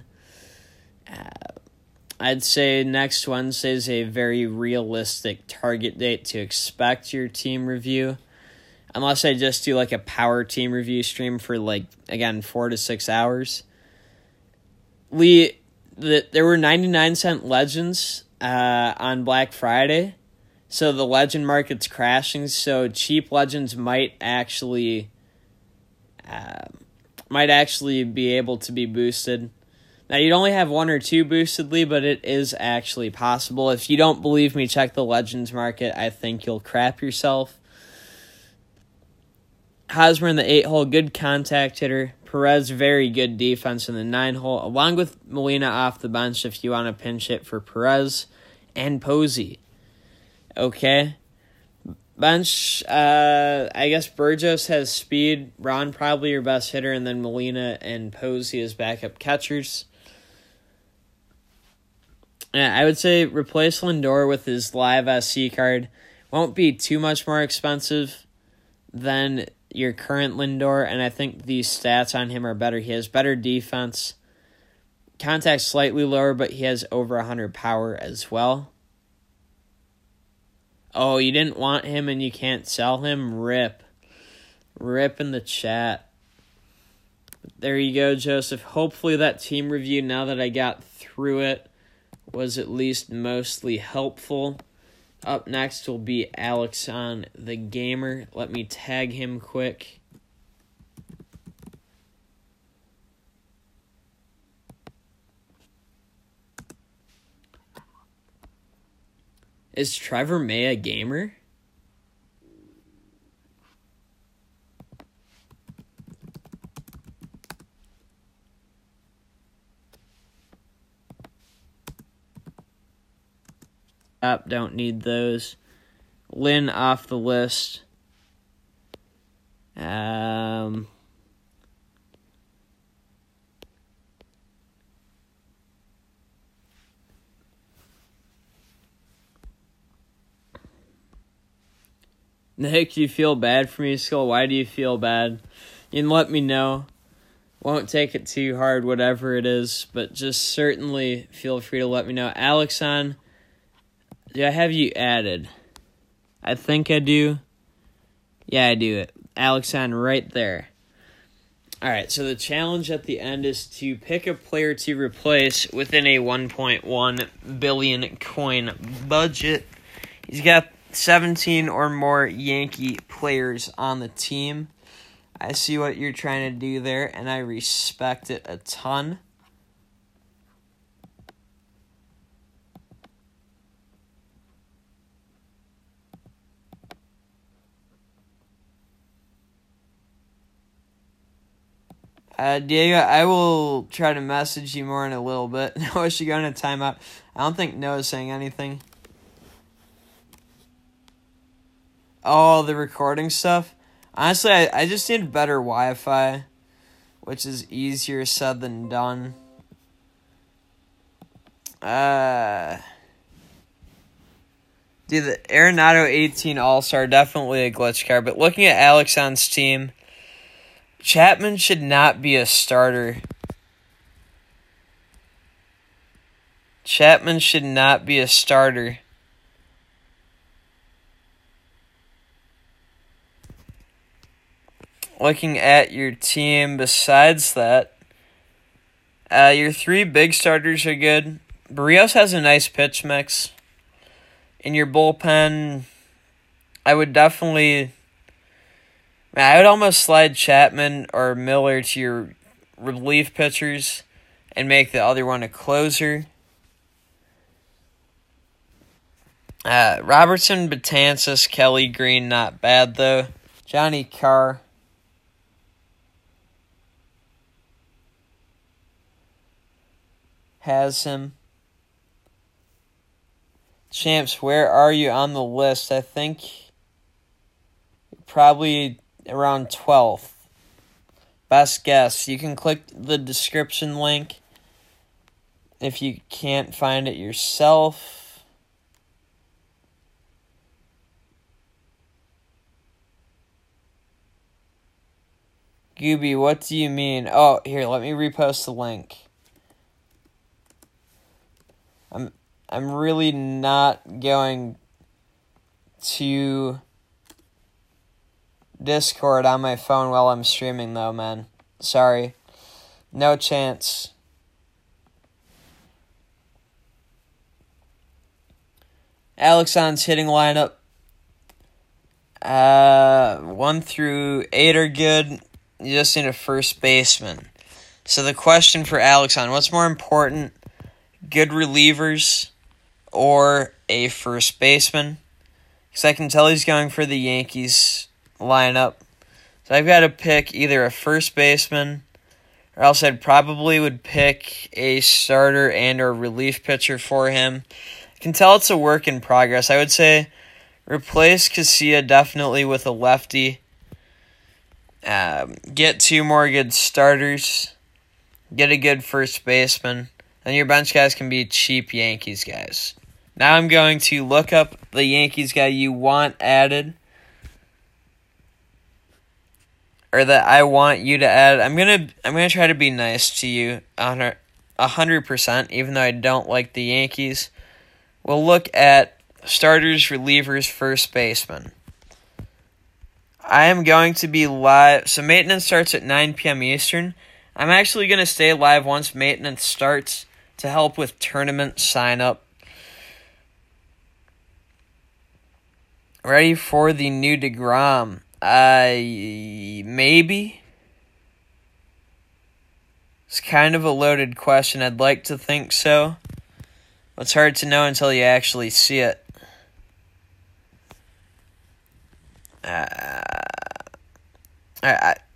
I'd say next Wednesday is a very realistic target date to expect your team review. Unless I just do like a power team review stream for 4 to 6 hours. Lee, there were 99-cent legends on Black Friday. So the legend market's crashing, so cheap legends might actually be able to be boosted. Now, you'd only have 1 or 2 boosted, Lee, but it is actually possible. If you don't believe me, check the legends market. I think you'll crap yourself. Hosmer in the 8-hole, good contact hitter. Perez, very good defense in the 9-hole, along with Molina off the bench if you want to pinch hit for Perez and Posey. Okay. Bench, I guess Burgos has speed. Ron probably your best hitter, and then Molina and Posey as backup catchers. Yeah, I would say replace Lindor with his live SC card. Won't be too much more expensive than your current Lindor, and I think the stats on him are better. He has better defense. Contact slightly lower, but he has over 100 power as well. Oh, you didn't want him and you can't sell him? Rip. Rip in the chat. There you go, Joseph. Hopefully that team review, now that I got through it, was at least mostly helpful. Up next will be Alex on the Gamer. Let me tag him quick. Is Trevor May a gamer? Don't need those. Lynn off the list. Nick, do you feel bad for me, Skull? Why do you feel bad? You can let me know. Won't take it too hard, whatever it is, but just certainly feel free to let me know. Alexon, do I have you added? I think I do. Yeah, I do. Alexon right there. All right, so the challenge at the end is to pick a player to replace within a 1.1 billion coin budget. He's got 17 or more Yankee players on the team. I see what you're trying to do there, and I respect it a ton. Diego, I will try to message you more in a little bit. Noah should go in a timeout. I don't think Noah's saying anything. Oh, the recording stuff? Honestly, I just need better Wi-Fi, which is easier said than done. Dude, the Arenado 18 All-Star, definitely a glitch card. But looking at Alexon's team, Chapman should not be a starter. Chapman should not be a starter. Looking at your team, besides that, your three big starters are good. Barrios has a nice pitch mix. In your bullpen, I would almost slide Chapman or Miller to your relief pitchers and make the other one a closer. Robertson, Betances, Kelly, Green, not bad though. Johnny Carr. Has him. Champs, where are you on the list? I think probably around 12th. Best guess. You can click the description link if you can't find it yourself. Gooby, what do you mean? Oh, here, let me repost the link. I'm really not going to Discord on my phone while I'm streaming, though, man. Sorry. No chance. Alexon's hitting lineup. 1 through 8 are good. You just need a first baseman. So the question for Alexon, what's more important? Good relievers or a first baseman? Because I can tell he's going for the Yankees lineup. So I've got to pick either a first baseman, or else I'd probably would pick a starter and or relief pitcher for him. I can tell it's a work in progress. I would say replace Casilla definitely with a lefty. Get 2 more good starters. Get a good first baseman. Then your bench guys can be cheap Yankees guys. Now I'm going to look up the Yankees guy you want added, or that I want you to add. I'm gonna try to be nice to you 100%, even though I don't like the Yankees. We'll look at starters, relievers, first baseman. I am going to be live. So maintenance starts at 9 p.m. Eastern. I'm actually going to stay live once maintenance starts to help with tournament sign up. Ready for the new DeGrom? Maybe. It's kind of a loaded question. I'd like to think so. It's hard to know until you actually see it. I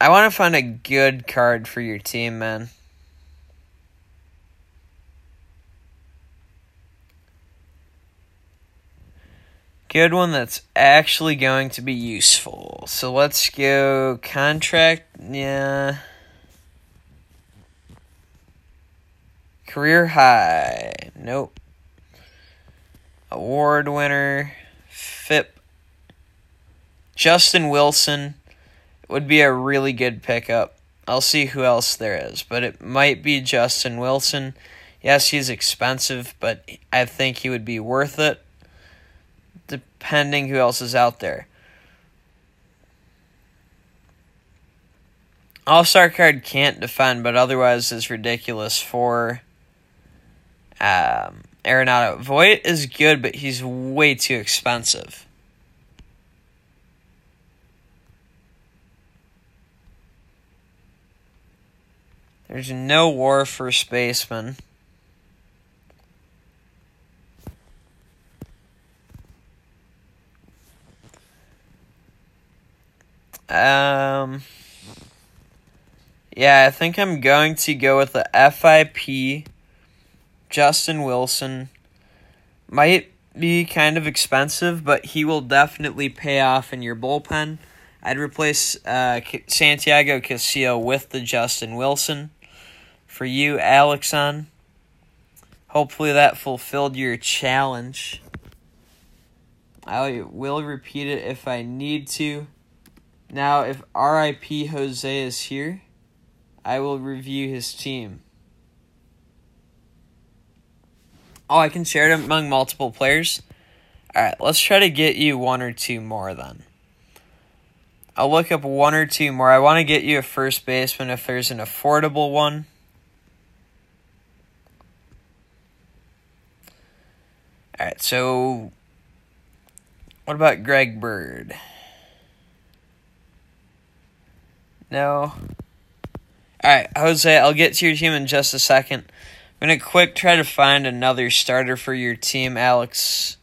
want to find a good card for your team, man. good one that's actually going to be useful. So let's go contract. Yeah. Career high. Nope. Award winner. FIP. Justin Wilson would be a really good pickup. I'll see who else there is, but it might be Justin Wilson. Yes, he's expensive, but I think he would be worth it, depending who else is out there. All-Star card can't defend, but otherwise is ridiculous for Arenado. Voit is good, but he's way too expensive. There's no war for spaceman. Yeah, I think I'm going to go with the FIP. Justin Wilson might be kind of expensive, but he will definitely pay off in your bullpen. I'd replace Santiago Castillo with the Justin Wilson for you, Alexon. Hopefully that fulfilled your challenge. I will repeat it if I need to. Now, if RIP Jose is here, I will review his team. Oh, I can share it among multiple players? Alright, let's try to get you one or two more then. I'll look up one or two more. I want to get you a first baseman if there's an affordable one. Alright, so what about Greg Bird? No. Alright, Jose, I'll get to your team in just a second. I'm going to try to find another starter for your team, Alex.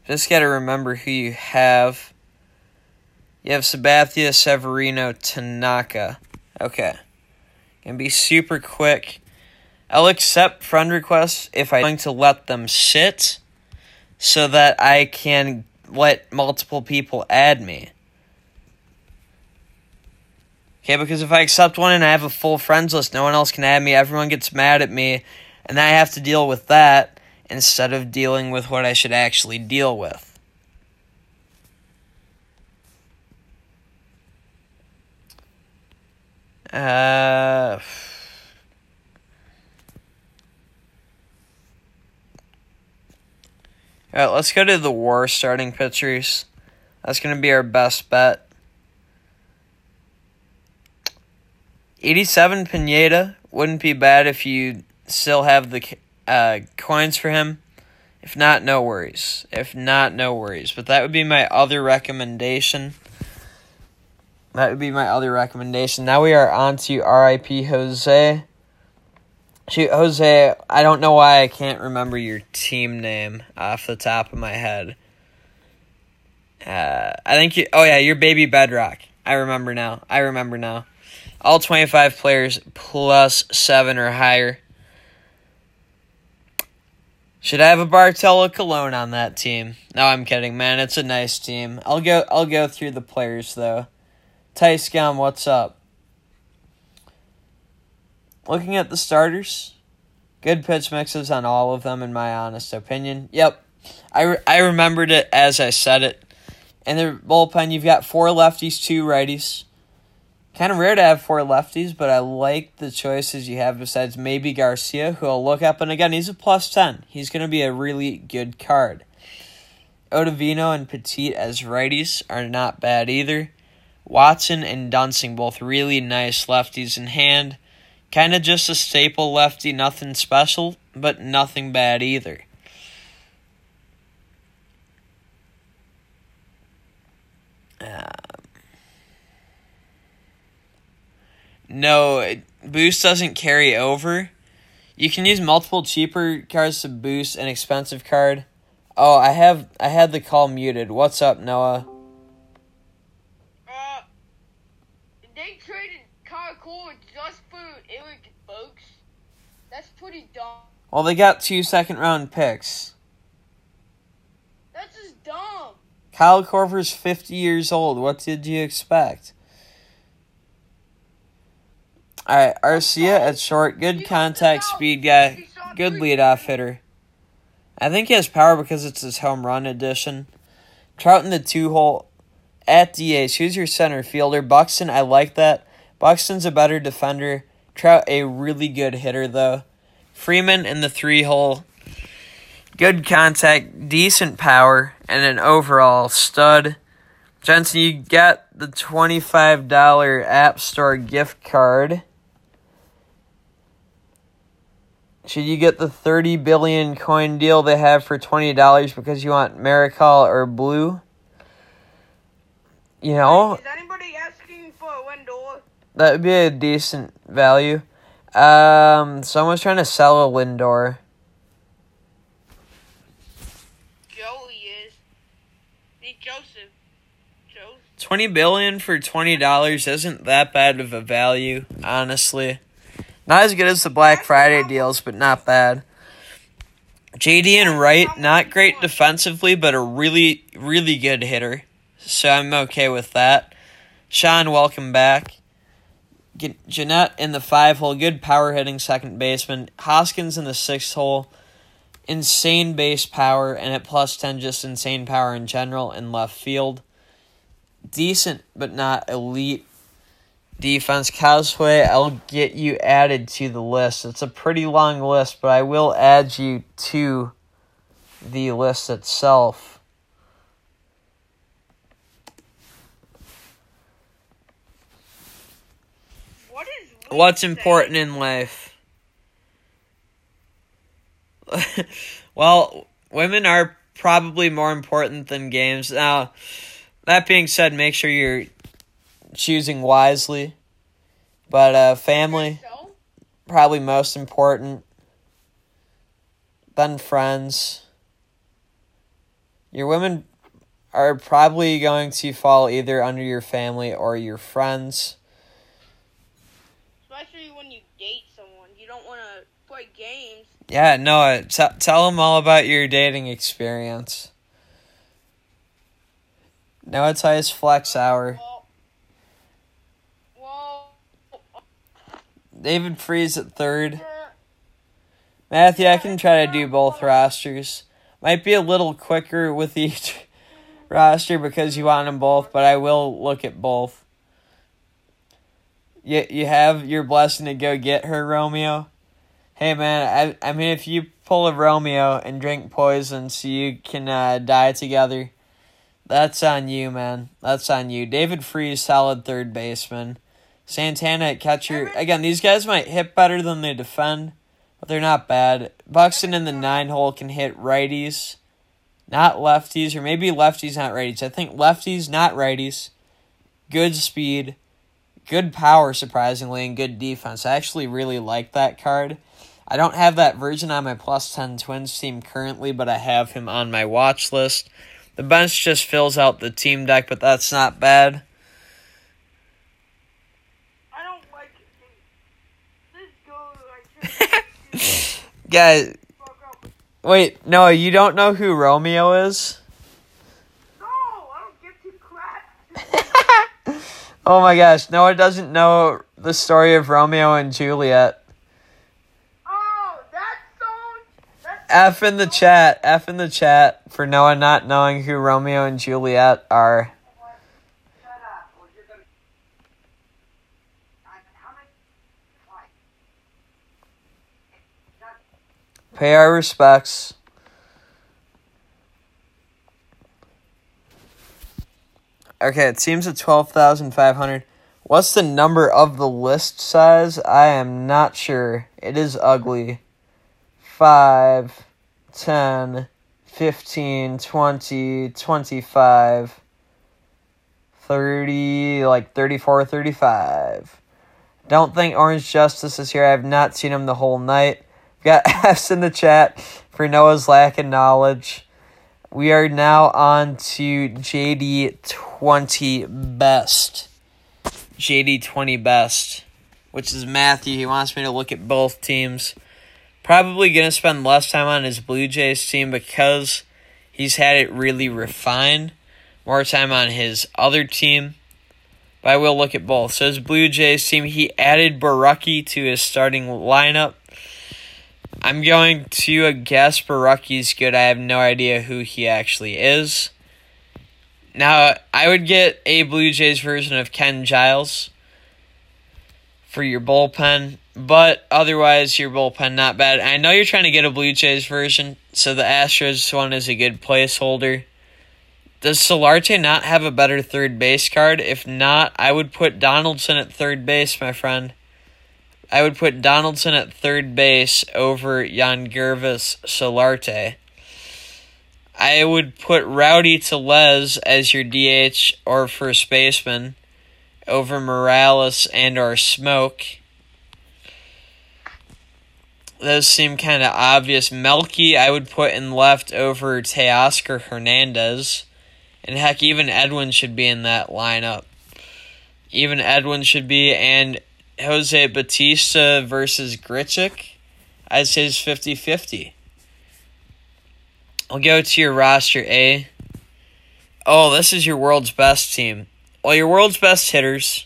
Just got to remember who you have. You have Sabathia, Severino, Tanaka. Okay. Gonna be super quick. I'll accept friend requests if I'm going to let them sit so that I can let multiple people add me. Okay, because if I accept one and I have a full friends list, no one else can add me, everyone gets mad at me, and then I have to deal with that instead of dealing with what I should actually deal with. Alright, let's go to the war starting pitchers. That's going to be our best bet. 87 Pineda wouldn't be bad if you still have the coins for him. If not, no worries. But that would be my other recommendation. Now we are on to RIP Jose. Shoot, Jose, I don't know why I can't remember your team name off the top of my head. I think you're Baby Bedrock. I remember now. All 25 players plus 7 or higher. Should I have a Bartolo Colon on that team? No, I'm kidding, man. It's a nice team. I'll go through the players though. Tice Gum, what's up? Looking at the starters, good pitch mixes on all of them, in my honest opinion. Yep, I remembered it as I said it. In the bullpen, you've got 4 lefties, 2 righties. Kind of rare to have 4 lefties, but I like the choices you have besides maybe Garcia, who I'll look up. And again, he's a plus 10. He's going to be a really good card. Ottavino and Petit as righties are not bad either. Watson and Dunsing, both really nice lefties in hand. Kind of just a staple lefty, nothing special, but nothing bad either. No, boost doesn't carry over. You can use multiple cheaper cards to boost an expensive card. Oh, I had the call muted. What's up, Noah?
They traded Kyle Cole just for Eric Folks. That's pretty dumb.
Well, they got 2 second-round picks.
That's just dumb.
Kyle Korver's 50 years old. What did you expect? All right, Arcia at short. Good contact speed guy. Good leadoff hitter. I think he has power because it's his home run edition. Trout in the 2-hole. At DH, who's your center fielder? Buxton, I like that. Buxton's a better defender. Trout, a really good hitter, though. Freeman in the 3-hole. Good contact, decent power, and an overall stud. Jensen, you got the $25 App Store gift card. Should you get the 30 billion coin deal they have for $20 because you want Miracle or Blue? You know,
Is anybody asking for a Lindor?
that would be a decent value. Someone's trying to sell a Lindor.
Joey is. Hey, Joseph.
20 billion for $20 isn't that bad of a value, honestly. Not as good as the Black Friday deals, but not bad. JD and Wright, not great defensively, but a really, really good hitter. So I'm okay with that. Sean, welcome back. Jeanette in the 5-hole, good power hitting second baseman. Hoskins in the 6-hole, insane base power, and at plus 10, just insane power in general in left field. Decent, but not elite defense. Cosway, I'll get you added to the list. It's a pretty long list, but I will add you to the list itself. What's important in life? Well, women are probably more important than games. Now, that being said, make sure you're choosing wisely. But family, probably most important. Then friends. Your women are probably going to fall either under your family or your friends.
Especially when you date someone. You don't want to play games.
Yeah, no, tell them all about your dating experience. Now it's Ice Flex Hour. David Freeze at third. Matthew, I can try to do both rosters. Might be a little quicker with each roster because you want them both, but I will look at both. You have your blessing to go get her, Romeo. Hey, man, I mean, if you pull a Romeo and drink poison so you can die together, that's on you, man. That's on you. David Freeze, solid third baseman. Santana at catcher. Again, these guys might hit better than they defend, but they're not bad. Buxton in the 9-hole can hit righties, not lefties, or maybe lefties, not righties. I think lefties, not righties. Good speed, good power, surprisingly, and good defense. I actually really like that card. I don't have that version on my plus 10 Twins team currently, but I have him on my watch list. The bench just fills out the team deck, but that's not bad.
I don't like it. This goes like
Guys, wait, no, you don't know who Romeo is?
No, I don't give two craps.
Oh my gosh, Noah doesn't know the story of Romeo and Juliet.
Oh, that song?
F in the chat for Noah not knowing who Romeo and Juliet are. Pay our respects. Okay, it seems at 12,500. What's the number of the list size? I am not sure. It is ugly. 5, 10, 15, 20, 25, 30, like 34, 35. Don't think Orange Justice is here. I have not seen him the whole night. Got F's in the chat for Noah's lack of knowledge. We are now on to JD 20 best. JD 20 best, which is Matthew. He wants me to look at both teams. probably going to spend less time on his Blue Jays team because he's had it really refined. More time on his other team. But I will look at both. So his Blue Jays team, he added Borucki to his starting lineup. I'm going to guess Borucki's good. I have no idea who he actually is. Now, I would get a Blue Jays version of Ken Giles for your bullpen, but otherwise your bullpen not bad. I know you're trying to get a Blue Jays version, so the Astros one is a good placeholder. Does Solarte not have a better third base card? If not, I would put Donaldson at third base, my friend. I would put Donaldson at third base over Yangervis Solarte. I would put Rowdy Tellez as your DH or first baseman over Morales and or Smoke. Those seem kind of obvious. Melky I would put in left over Teoscar Hernandez. And heck, even Edwin should be in that lineup. Even Edwin should be, and Jose Bautista versus Grichuk, I'd say it's 50-50. I'll go to your roster A. Oh, this is your world's best team. Well, your world's best hitters,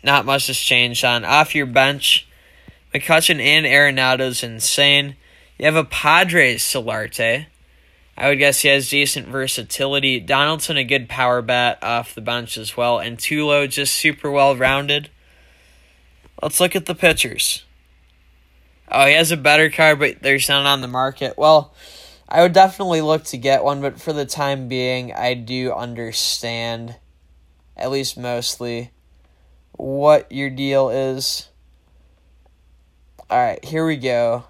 not much has changed on. Off your bench, McCutchen and Arenado's insane. You have a Padres Solarte. I would guess he has decent versatility. Donaldson, a good power bat off the bench as well. And Tulo, just super well-rounded. Let's look at the pitchers. Oh, he has a better card, but there's none on the market. Well, I would definitely look to get one, but for the time being, I do understand, at least mostly, what your deal is. Alright, here we go.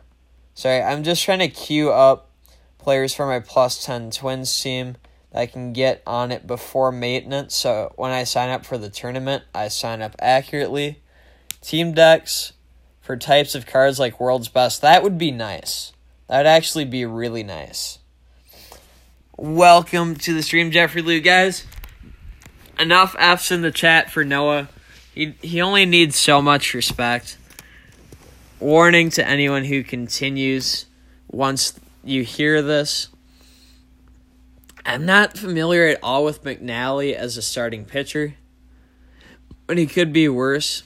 Sorry, I'm just trying to queue up players for my plus 10 Twins team that I can get on it before maintenance, so when I sign up for the tournament, I sign up accurately. Team decks for types of cards like World's Best, that would be nice. That would actually be really nice. Welcome to the stream, Jeffrey Lou, guys. Enough F's in the chat for Noah. He only needs so much respect. Warning to anyone who continues once you hear this. I'm not familiar at all with McNally as a starting pitcher, but he could be worse.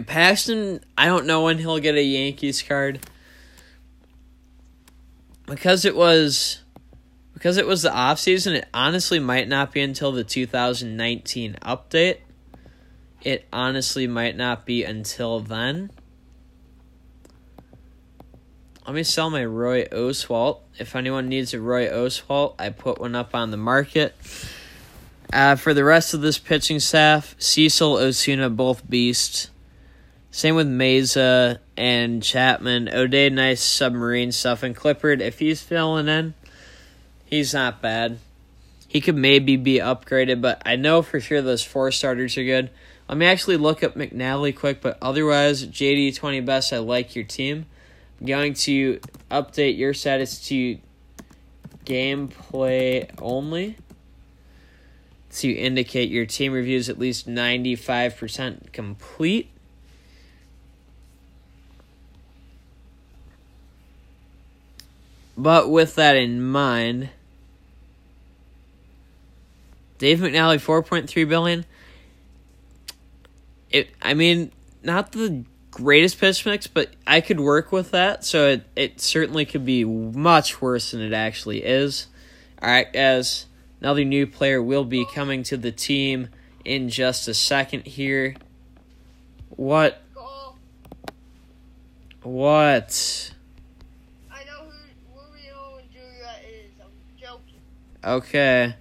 Paxton, I don't know when he'll get a Yankees card. Because it was the offseason, it honestly might not be until the 2019 update. It honestly might not be until then. Let me sell my Roy Oswalt. If anyone needs a Roy Oswalt, I put one up on the market. For the rest of this pitching staff, Cecil, Osuna, both beasts. Same with Meza and Chapman. O'Day, nice submarine stuff. And Clippard, if he's filling in, he's not bad. He could maybe be upgraded, but I know for sure those 4 starters are good. Let me actually look up McNally quick, but otherwise, JD20 Best, I like your team. I'm going to update your status to gameplay only to indicate your team review is at least 95% complete. But with that in mind, Dave McNally, $4.3 billion. Not the greatest pitch mix, but I could work with that. So it certainly could be much worse than it actually is. All right, guys. Another new player will be coming to the team in just a second here. What? What?
I know who Romeo and Juliet is. I'm joking.
Okay.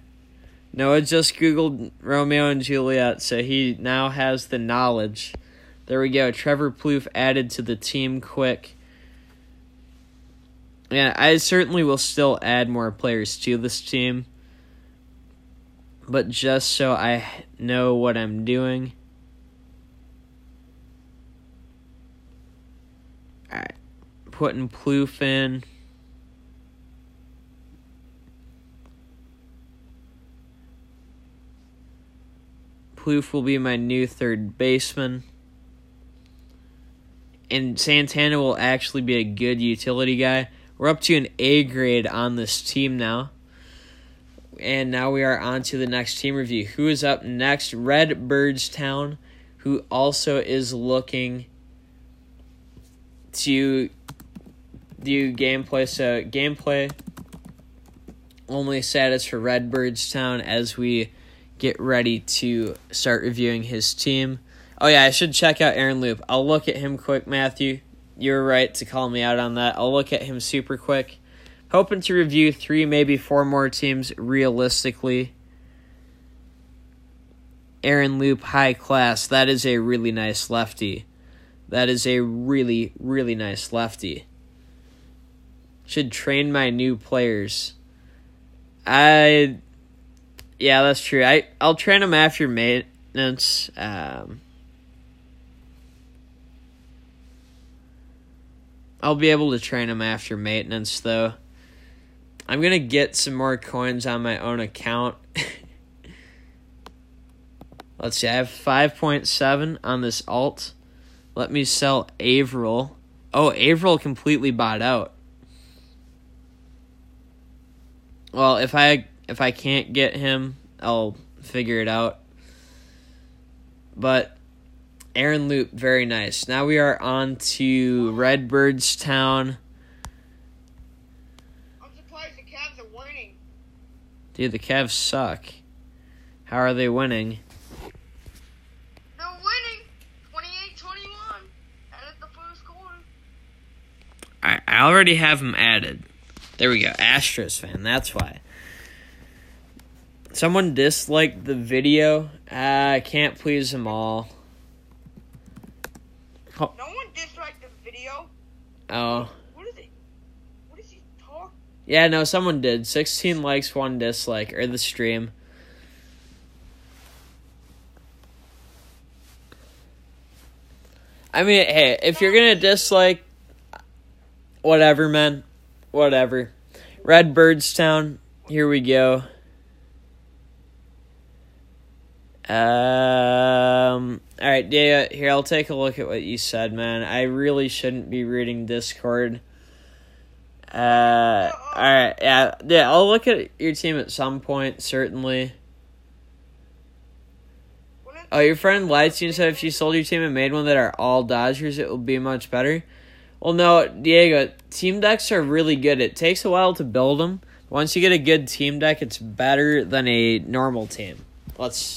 Noah just Googled Romeo and Juliet, so he now has the knowledge. There we go. Trevor Plouffe added to the team quick. Yeah, I certainly will still add more players to this team. But just so I know what I'm doing. Alright. Putting Plouffe in. Plouffe will be my new third baseman. and Santana will actually be a good utility guy. We're up to an A grade on this team now. And now we are on to the next team review. Who is up next? Redbirdstown, who also is looking to do gameplay. So gameplay only status for Redbirdstown as we get ready to start reviewing his team. Oh yeah, I should check out Aaron Loop. I'll look at him quick, Matthew. You're right to call me out on that. I'll look at him super quick. Hoping to review 3, maybe 4 more teams realistically. Aaron Loop, high class. That is a really nice lefty. That is a really, really nice lefty. Should train my new players. Yeah, that's true. I'll train them after maintenance. I'll be able to train them after maintenance, though. I'm going to get some more coins on my own account. Let's see, I have 5.7 on this alt. Let me sell Averill. Oh, Averill completely bought out. Well, if I can't get him, I'll figure it out. But Aaron Loop, very nice. Now we are on to Redbirdstown.
I'm surprised the Cavs are winning.
Dude, the Cavs suck. How are they winning?
They're winning 28-21 at the first quarter.
I already have them added. There we go. Astros fan, that's why. Someone disliked the video. I can't please them all.
No one disliked the video.
Oh.
What is it? What is he talking?
Yeah, no, someone did. 16 likes, 1 dislike, or the stream. I mean, hey, if you're gonna dislike, whatever, man. Whatever. Redbirdstown, here we go. Alright, yeah, here, I'll take a look at what you said, man. I really shouldn't be reading Discord. Alright, yeah, I'll look at your team at some point, certainly. Oh, your friend lied to you and said if you sold your team and made one that are all Dodgers, it will be much better. Well, no, Diego, team decks are really good. It takes a while to build them. Once you get a good team deck, it's better than a normal team. That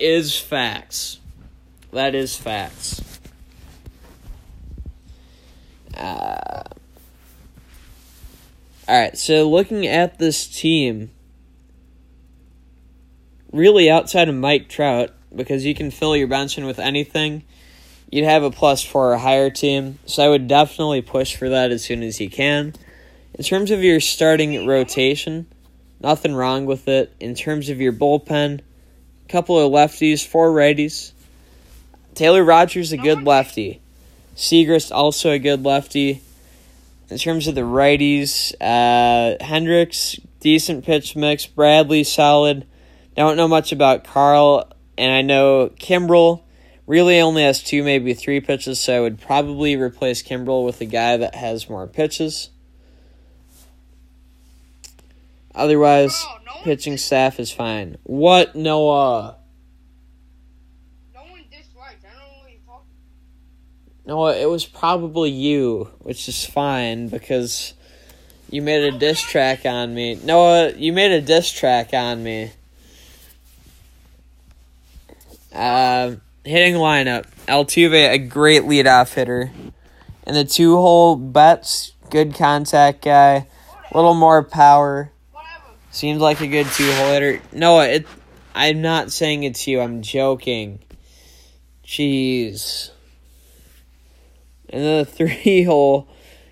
is facts. That is facts. Alright, so looking at this team, really outside of Mike Trout, because you can fill your bench in with anything, you'd have a +4 or higher team. So I would definitely push for that as soon as you can. In terms of your starting rotation, nothing wrong with it. In terms of your bullpen, a couple of lefties, 4 righties. Taylor Rogers, a good lefty. Segrist, also a good lefty. In terms of the righties, Hendricks, decent pitch mix. Bradley, solid. Don't know much about Carl, and I know Kimbrel really only has 2, maybe 3 pitches, so I would probably replace Kimbrel with a guy that has more pitches. Otherwise, pitching staff is fine. What, Noah?
No one disliked. I don't know what you're talking.
Noah, it was probably you, which is fine, because you made a diss track on me. Noah, you made a diss track on me. Hitting lineup. Altuve, a great leadoff hitter. And the 2-hole, Betts, good contact guy. A little more power. Seems like a good 2-hole hitter. Noah, I'm not saying it's you. I'm joking. Jeez. And then the 3-hole,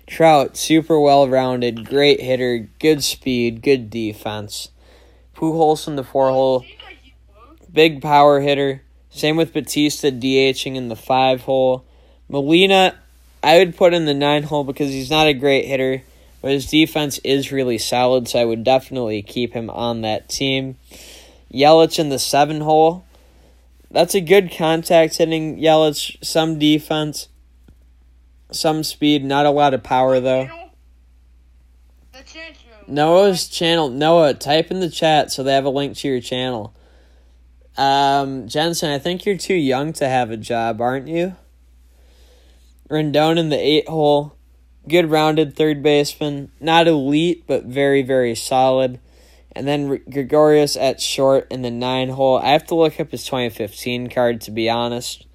Trout, super well-rounded, great hitter, good speed, good defense. Pujols in the 4-hole, big power hitter. Same with Batista DHing in the 5-hole. Molina, I would put in the 9-hole because he's not a great hitter, but his defense is really solid, so I would definitely keep him on that team. Yelich in the 7-hole. That's a good contact hitting Yelich. Some defense, some speed, not a lot of power though.
The chance room.
Noah's channel. Noah, type in the chat so they have a link to your channel. Jensen, I think you're too young to have a job, aren't you? Rendon in the 8-hole. Good rounded third baseman. Not elite, but very, very solid. And then Gregorius at short in the 9-hole. I have to look up his 2015 card, to be honest.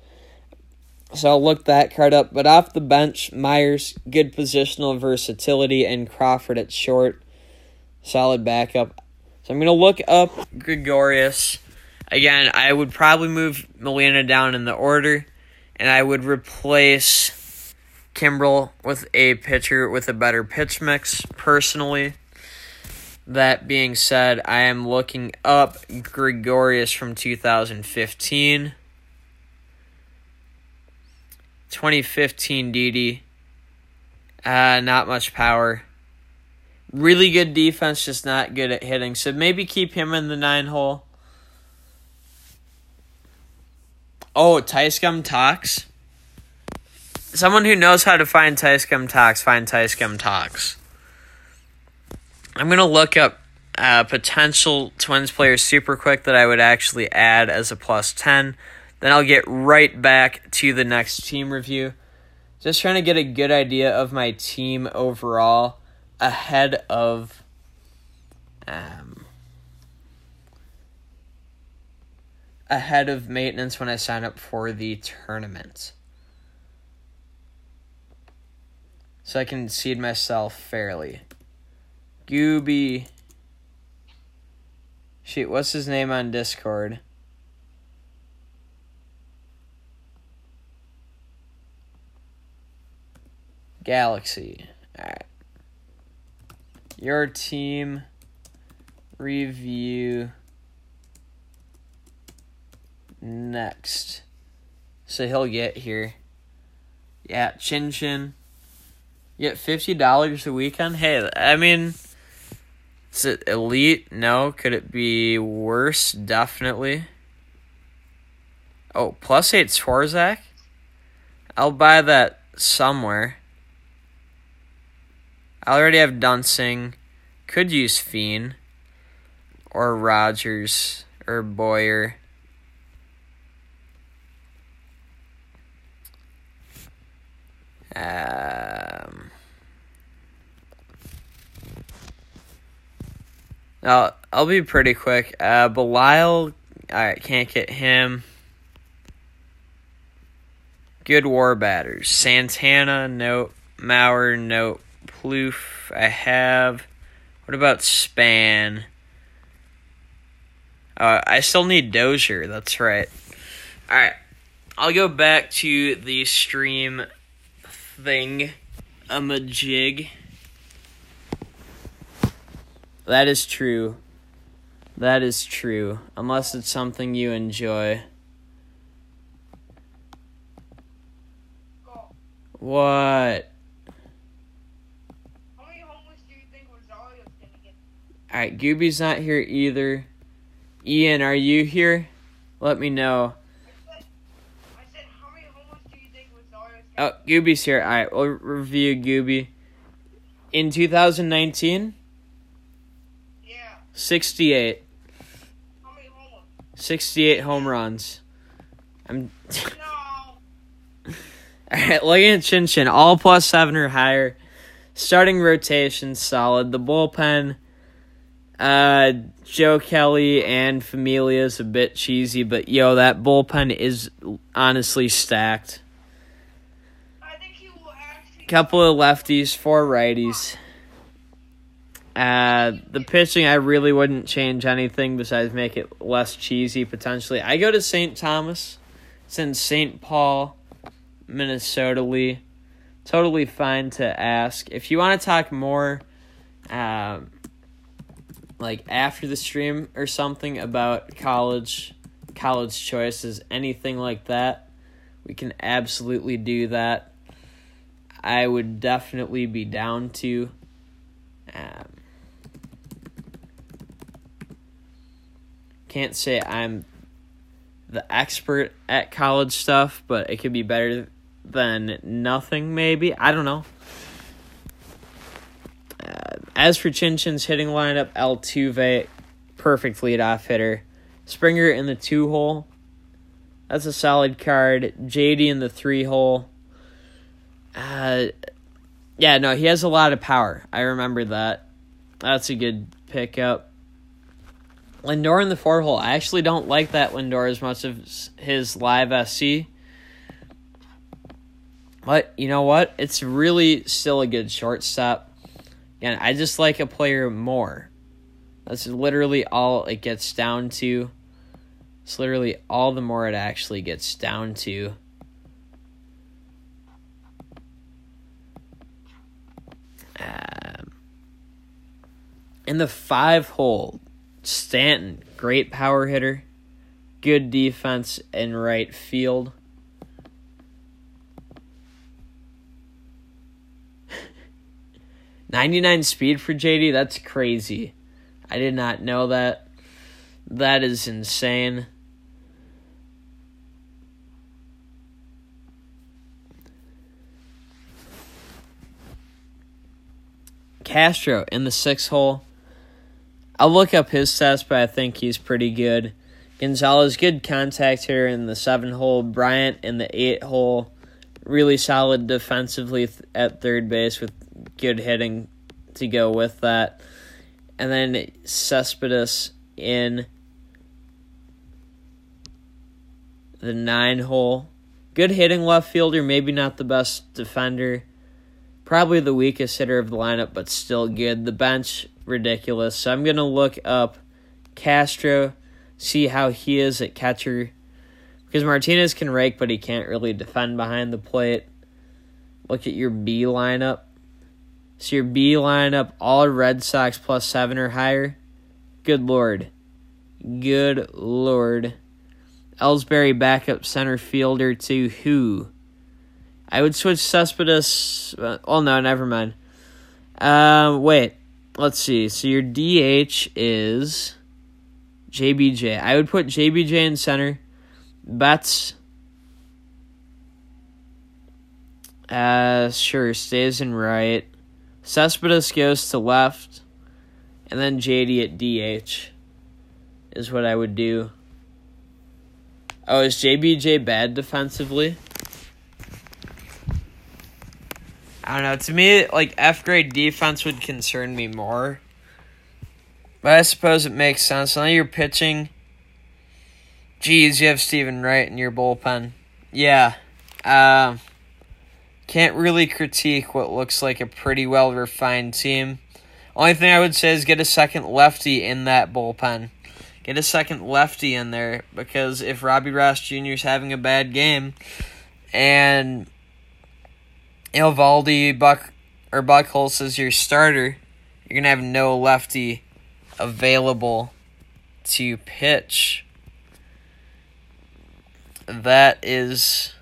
So I'll look that card up. But off the bench, Myers, good positional versatility, and Crawford at short. Solid backup. So I'm going to look up Gregorius. Again, I would probably move Molina down in the order, and I would replace Kimbrel with a pitcher with a better pitch mix, personally. That being said, I am looking up Gregorius from 2015. 2015 Didi. Not much power. Really good defense, just not good at hitting. So maybe keep him in the 9-hole. Oh, Tyscum Tox. Someone who knows how to find Tyscum Tox, find Tyscum Tox. I'm going to look up potential Twins players super quick that I would actually add as a plus 10. Then I'll get right back to the next team review. Just trying to get a good idea of my team overall ahead of maintenance when I sign up for the tournament. So I can seed myself fairly. Gooby. Shoot, what's his name on Discord? Galaxy. Alright. Your team review next. So he'll get here. Yeah, Chin Chin. You get $50 a weekend? Hey, I mean, is it elite? No. Could it be worse? Definitely. Oh, +8 Swarzak? I'll buy that somewhere. I already have Dunsing. Could use Fiend. Or Rogers. Or Boyer. I'll be pretty quick. Belial, alright, can't get him. Good war batters. Santana, nope. Maurer, nope. Plouffe, I have. What about Span? I still need Dozier, that's right. Alright, I'll go back to the stream thing. I'm a jig. That is true. That is true. Unless it's something you enjoy. What?
How many homeless do you think Rosario's gonna get?
Alright, Gooby's not here either. Ian, are you here? Let me know.
I said, how many homeless do you think Rosario's gonna
Oh, Gooby's here. Alright, we'll review Gooby. In 2019?
Yeah.
68.
How many homeless?
68 home runs. I'm...
No.
Alright, looking at Chin Chin. All +7 or higher. Starting rotation, solid. The bullpen, Joe Kelly and Familia is a bit cheesy, but yo, that bullpen is honestly stacked.
I think he will actually.
Couple of lefties, 4 righties. The pitching, I really wouldn't change anything besides make it less cheesy, potentially. I go to St. Thomas. It's in St. Paul, Minnesota. Lee. Totally fine to ask. If you want to talk more, like after the stream or something about college choices, anything like that, we can absolutely do that. I would definitely be down to. Can't say I'm the expert at college stuff, but it could be better than nothing, maybe. I don't know. As for Chin-Chin's hitting lineup, Altuve, perfect leadoff hitter. Springer in the 2-hole. That's a solid card. JD in the 3-hole. Yeah, no, he has a lot of power. I remember that. That's a good pickup. Lindor in the 4-hole. I actually don't like that Lindor as much as his live SC. But you know what? It's really still a good shortstop. And I just like a player more. That's literally all it gets down to. It's literally all the more it actually gets down to. In the 5-hole, Stanton, great power hitter. Good defense in right field. .99 speed for JD, that's crazy. I did not know that. That is insane. Castro in the 6-hole. I'll look up his stats, but I think he's pretty good. Gonzalez, good contact hitter in the 7-hole. Bryant in the 8-hole. Really solid defensively at third base with good hitting to go with that. And then Cespedes in the 9-hole. Good hitting left fielder, maybe not the best defender. Probably the weakest hitter of the lineup, but still good. The bench, ridiculous. So I'm going to look up Castro, see how he is at catcher. Because Martinez can rake, but he can't really defend behind the plate. Look at your B lineup. So your B lineup, all Red Sox +7 or higher. Good Lord. Good Lord. Ellsbury backup center fielder to who? I would switch Cespedes. Oh, no, never mind. Wait. Let's see. So your DH is JBJ. I would put JBJ in center. Betts. Sure, stays in right. Cespedes goes to left. And then JD at DH is what I would do. Oh, is JBJ bad defensively? I don't know. To me, like, F-grade defense would concern me more. But I suppose it makes sense. Now you're pitching. Geez, you have Steven Wright in your bullpen. Yeah. Can't really critique what looks like a pretty well-refined team. Only thing I would say is get a second lefty in that bullpen. Get a second lefty in there, because if Robbie Ross Jr. is having a bad game, and Valdi, Buchholz is your starter, you're going to have no lefty available to pitch. That is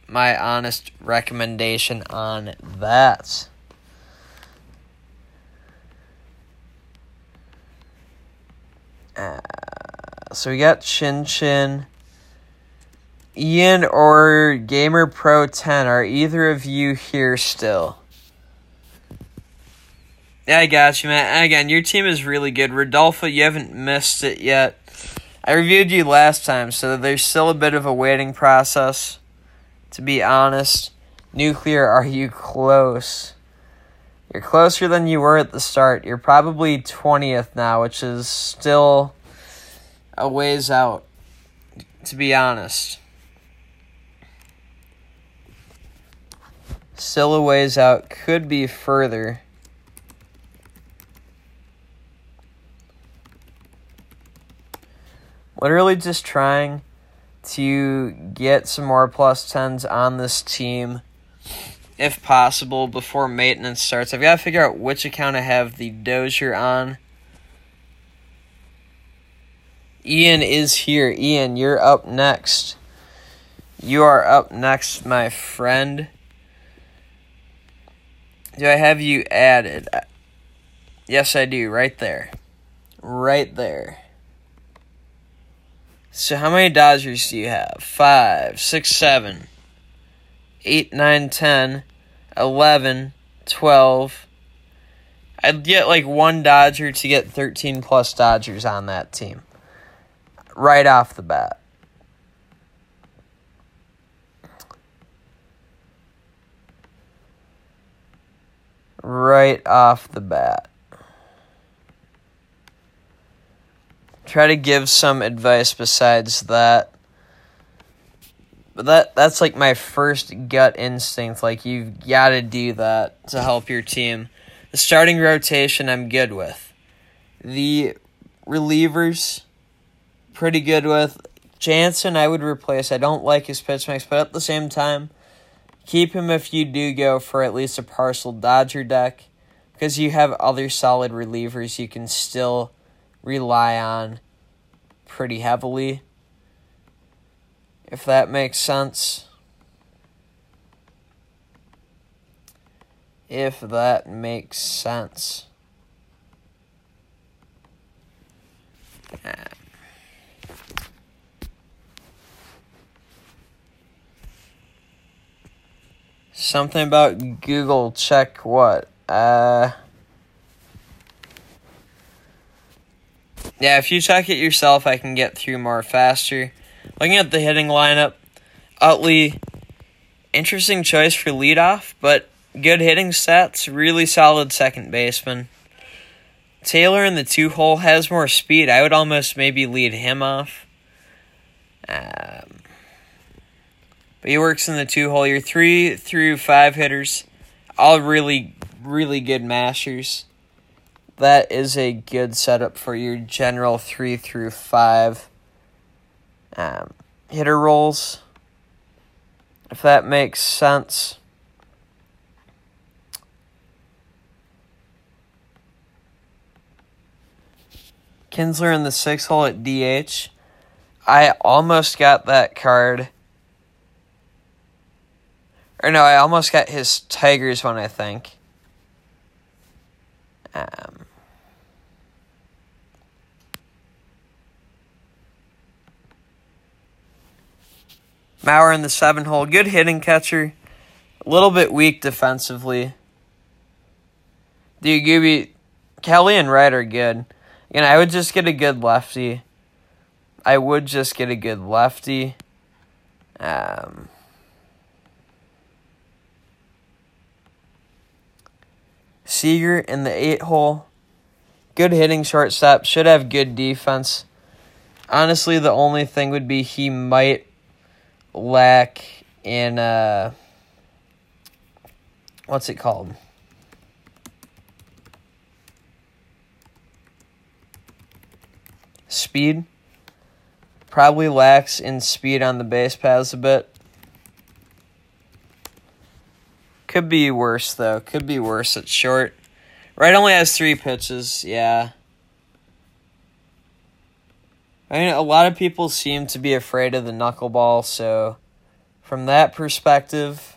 my honest recommendation on that. So we got Chin Chin. Ian or Gamer Pro 10, are either of you here still? Yeah, I got you, man. And again, your team is really good. Rodolfo, you haven't missed it yet. I reviewed you last time, so there's still a bit of a waiting process, to be honest. Nuclear, are you close? You're closer than you were at the start. You're probably 20th now, which is still a ways out, to be honest. Still a ways out. Could be further. Literally just trying to get some more +10s on this team, if possible, before maintenance starts. I've got to figure out which account I have the Dozier on. Ian is here. Ian, you're up next. You are up next, my friend. Do I have you added? Yes, I do. Right there. Right there. So how many Dodgers do you have? 5, 6, 7, 8, 9, 10, 11, 12. I'd get like one Dodger to get 13 plus Dodgers on that team. Right off the bat. Right off the bat. Try to give some advice besides that. But that's like my first gut instinct. Like, you've got to do that to help your team. The starting rotation I'm good with. The relievers, pretty good with. Jansen I would replace. I don't like his pitch mix, but at the same time, keep him if you do go for at least a partial Dodger deck, because you have other solid relievers you can still rely on pretty heavily, if that makes sense. If that makes sense. Something about Google check what? Yeah, if you check it yourself, I can get through more faster. Looking at the hitting lineup, Utley, interesting choice for leadoff, but good hitting stats, really solid second baseman. Taylor in the 2-hole has more speed. I would almost maybe lead him off. But he works in the 2-hole. Your 3 through 5 hitters, all really, really good mashers. That is a good setup for your general 3 through 5 hitter rolls, if that makes sense. Kinsler in the 6-hole at DH. I almost got that card. Or no, I almost got his Tigers one, I think. Mauer in the 7-hole. Good hitting catcher. A little bit weak defensively. Kelly and Wright are good. Again, I would just get a good lefty. Seager in the 8-hole. Good hitting shortstop. Should have good defense. Honestly, the only thing would be he might lack in, what's it called? Speed. Probably lacks in speed on the base paths a bit. Could be worse, though. Could be worse at short. Wright only has 3 pitches, yeah. I mean, a lot of people seem to be afraid of the knuckleball, so from that perspective,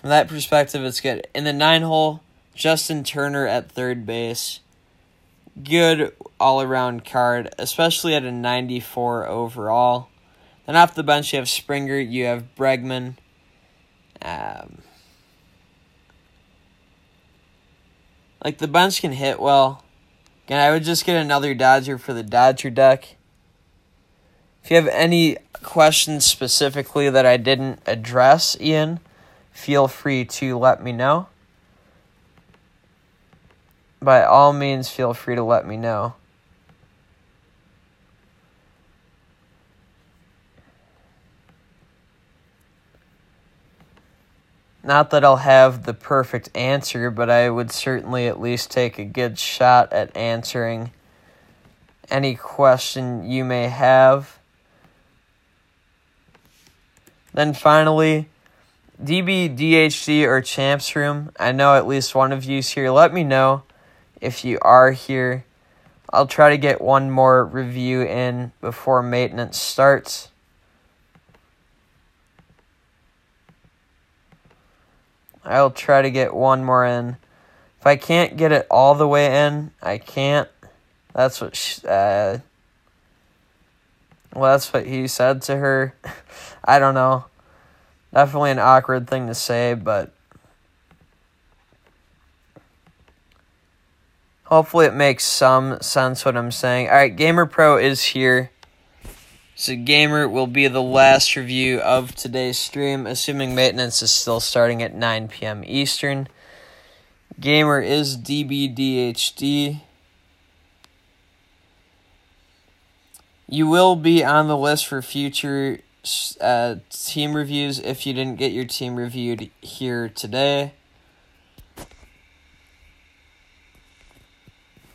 it's good. In the 9-hole, Justin Turner at third base. Good all-around card, especially at a 94 overall. Then off the bench, you have Springer, you have Bregman. Like, the bench can hit well. Again, I would just get another Dodger for the Dodger deck. If you have any questions specifically that I didn't address, Ian, feel free to let me know. By all means, feel free to let me know. Not that I'll have the perfect answer, but I would certainly at least take a good shot at answering any question you may have. Then finally, DB, DHD, or Champs Room. I know at least one of you's here. Let me know if you are here. I'll try to get one more review in before maintenance starts. I'll try to get one more in. If I can't get it all the way in, I can't. That's what that's what he said to her. I don't know. Definitely an awkward thing to say, but hopefully it makes some sense what I'm saying. All right, Gamer Pro is here. So Gamer will be the last review of today's stream, assuming maintenance is still starting at 9 p.m. Eastern. Gamer is DBDHD. You will be on the list for future team reviews if you didn't get your team reviewed here today.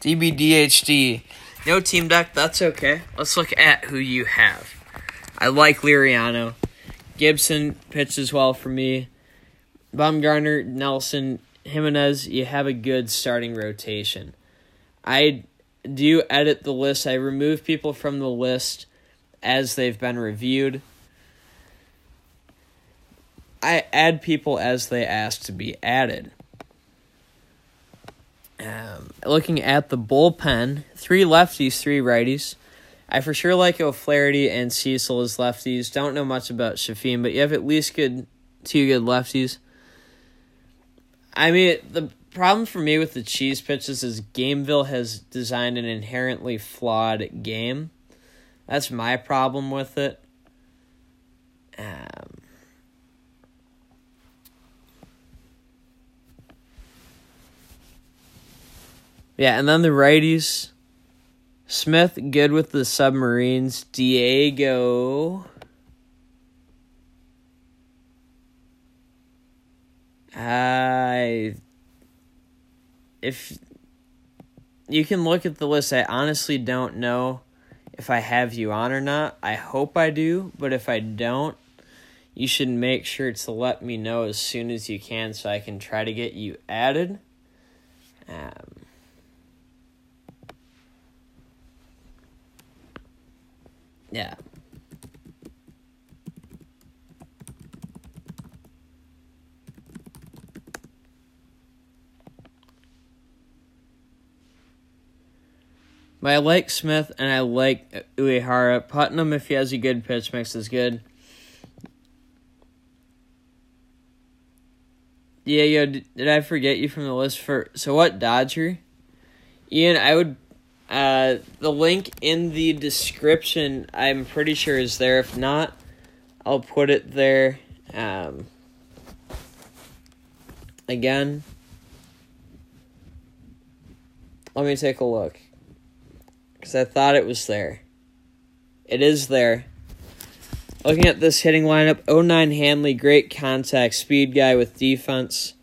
DBDHD. No team deck, that's okay. Let's look at who you have. I like Liriano. Gibson pitches well for me. Bumgarner, Nelson, Jimenez, you have a good starting rotation. I do edit the list. I remove people from the list as they've been reviewed. I add people as they ask to be added. Looking at the bullpen, 3 lefties, 3 righties. I for sure like O'Flaherty and Cecil as lefties. Don't know much about Shafim, but you have at least 2 good lefties. I mean, the problem for me with the cheese pitches is Gameville has designed an inherently flawed game. That's my problem with it. Yeah, and then the righties. Smith, good with the Submarines. Diego. If you can look at the list, I honestly don't know if I have you on or not. I hope I do, but if I don't, you should make sure to let me know as soon as you can so I can try to get you added. Yeah. But I like Smith and I like Uehara. Putnam, if he has a good pitch mix, is good. Yeah, did I forget you from the list for... So what, Dodger? Ian, I would... the link in the description, I'm pretty sure is there. If not, I'll put it there. Again. Let me take a look. Because I thought it was there. It is there. Looking at this hitting lineup, 09 Hanley, great contact, speed guy with defense.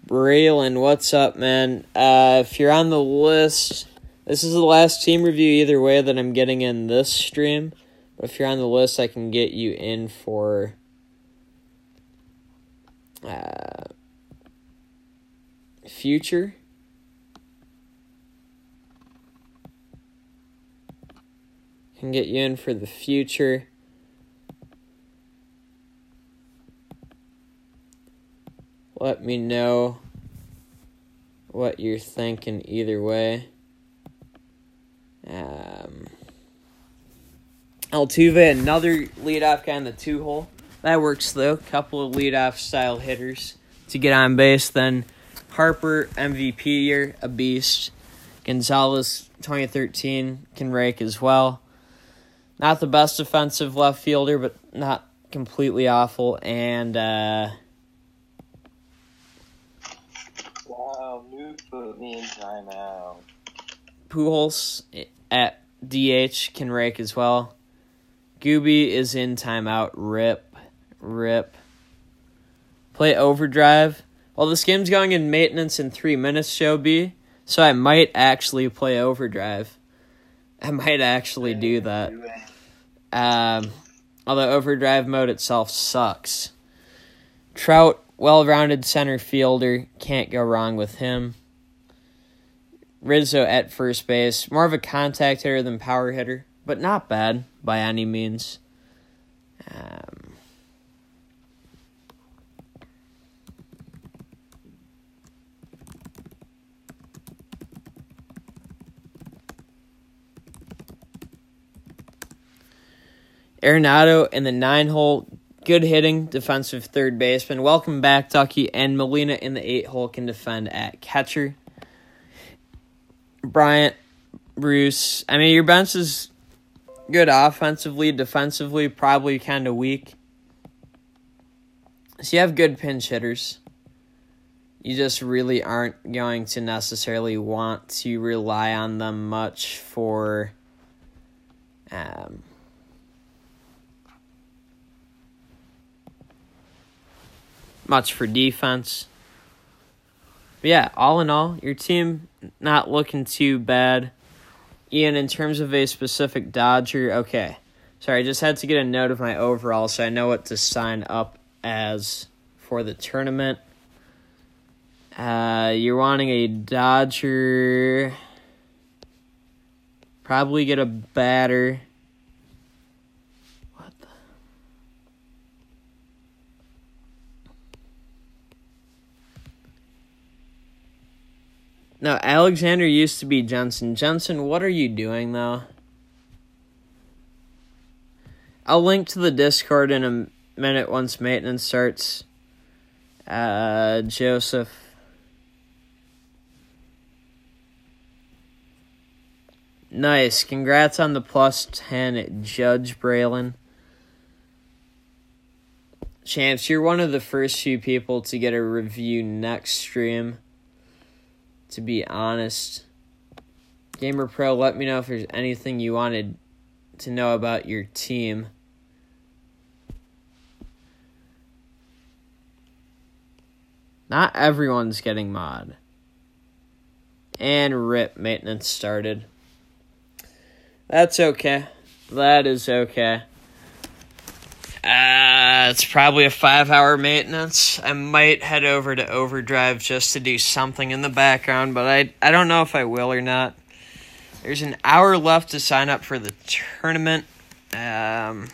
Braylon, what's up, man? If you're on the list, this is the last team review either way that I'm getting in this stream. But if you're on the list, I can get you in for future. Can get you in for the future. Let me know what you're thinking either way. Altuve, another leadoff guy in the 2-hole. That works, though. Couple of leadoff style hitters to get on base. Then Harper, MVP year, a beast. Gonzalez, 2013, can rake as well. Not the best defensive left fielder, but not completely awful. And,
Wow, Mood put me in timeout.
Pujols at DH can rake as well. Gooby is in timeout. Rip. Play overdrive. Well, this game's going in maintenance in 3 minutes, Show B, so I might actually play overdrive. I might actually do that. Although overdrive mode itself sucks. Trout, well-rounded center fielder. Can't go wrong with him. Rizzo at first base. More of a contact hitter than power hitter, but not bad by any means. Arenado in the 9-hole. Good hitting, defensive third baseman. Welcome back, Ducky. And Molina in the 8-hole can defend at catcher. Bryant, Bruce. I mean, your bench is good offensively. Defensively, probably kind of weak. So you have good pinch hitters. You just really aren't going to necessarily want to rely on them much for defense. But yeah, all in all, your team not looking too bad. Ian, in terms of a specific Dodger, okay. Sorry, I just had to get a note of my overall so I know what to sign up as for the tournament. You're wanting a Dodger. Probably get a batter. What the? No, Alexander used to be Jensen. Jensen, what are you doing, though? I'll link to the Discord in a minute once maintenance starts. Joseph. Nice. Congrats on the +10, Judge Braylon. Champs, you're one of the first few people to get a review next stream, to be honest. Gamer Pro, let me know if there's anything you wanted to know about your team. Not everyone's getting mod. And RIP, maintenance started. That's okay. That is okay. It's probably a 5-hour maintenance. I might head over to Overdrive just to do something in the background, but I don't know if I will or not. There's an hour left to sign up for the tournament. Alright,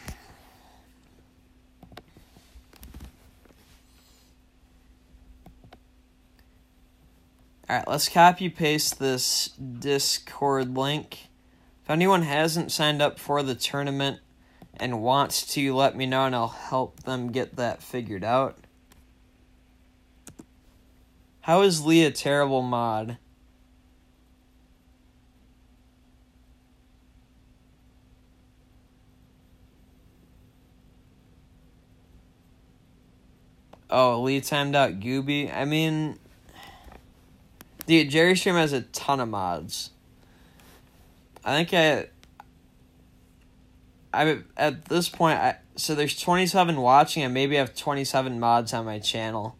let's copy-paste this Discord link. If anyone hasn't signed up for the tournament and wants to, let me know and I'll help them get that figured out. How is Lee a terrible mod? Oh, Lee timed out Gooby. I mean, dude, Jerry Stream has a ton of mods. I think I at this point, so there's 27 watching, and maybe I have 27 mods on my channel.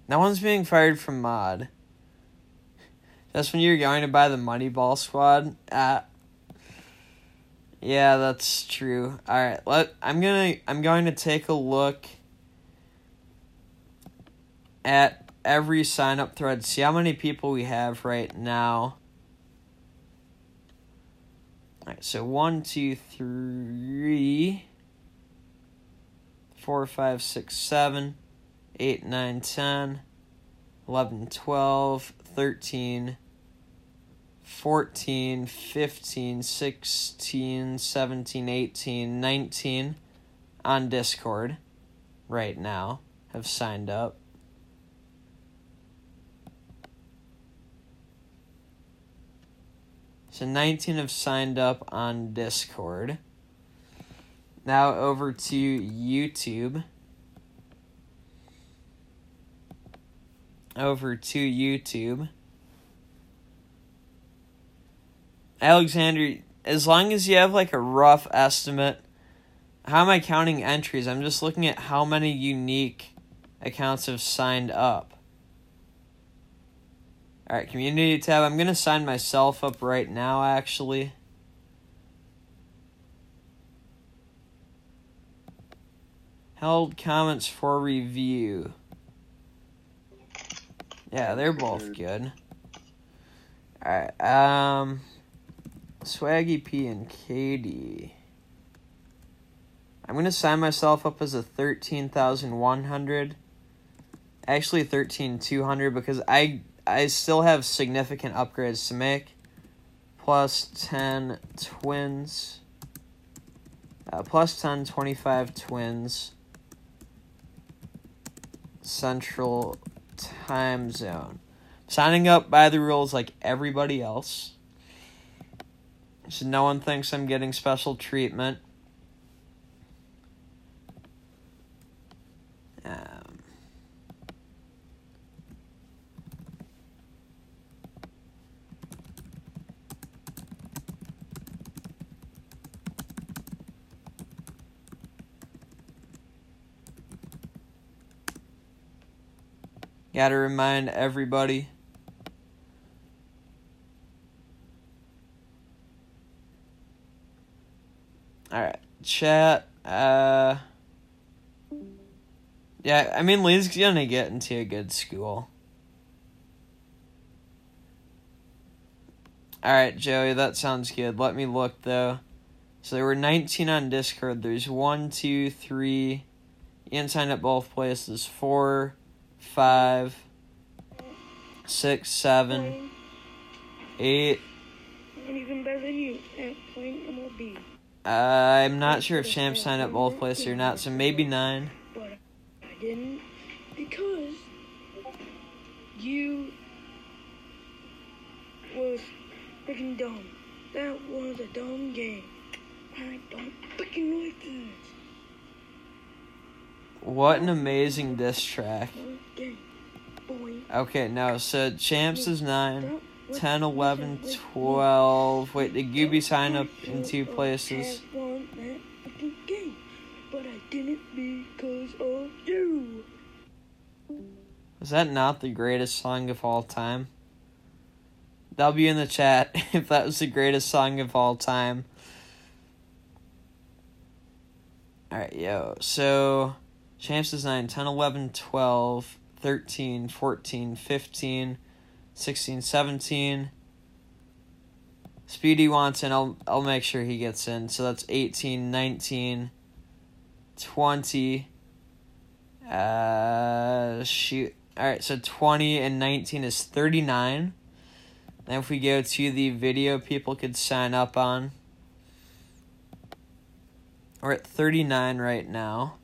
No one's being fired from mod. Just when you're going to buy the Moneyball squad. Yeah, that's true. All right, I'm going to take a look at every sign-up thread, see how many people we have right now. Alright, so 1, 2, 3, 4, 5, 6, 7, 8, 9, 10, 11, 12, 13, 14, 15, 16, 17, 18, 19 on Discord right now have signed up. So 19 have signed up on Discord. Now over to YouTube. Alexander, as long as you have like a rough estimate, how am I counting entries? I'm just looking at how many unique accounts have signed up. Alright, community tab. I'm going to sign myself up right now, actually. Held comments for review. Yeah, they're both good. Alright, Swaggy P and KD. I'm going to sign myself up as a 13,100. Actually, 13,200 because I still have significant upgrades to make. plus 10 twins. Plus 10, 25 twins. Central time zone. Signing up by the rules like everybody else. So no one thinks I'm getting special treatment. Gotta remind everybody. Alright, chat. Yeah, I mean, Lee's gonna get into a good school. Alright, Joey, that sounds good. Let me look, though. So there were 19 on Discord. There's 1, 2, 3. You can sign up both places. 4, 5, 6, 7, 8.
I'm even better than you at playing MLB.
I'm not sure if Champ signed up both places or not, so maybe 9.
But I didn't because you was freaking dumb. That was a dumb game. I don't freaking like this.
What an amazing diss track.
Game, boy.
Okay, no, so Champs is 9, 10, 11, 12. Wait, did Gooby sign up in 2 places?
I won that freaking game, but I didn't because of you.
Was that not the greatest song of all time? That'll be in the chat if that was the greatest song of all time. Alright, yo. So, Champs is 9, 10, 11, 12, 13, 14, 15, 16, 17. Speedy wants in. I'll make sure he gets in. So that's 18, 19, 20. Shoot. Alright, so 20 and 19 is 39. Then if we go to the video people could sign up on, we're at 39 right now.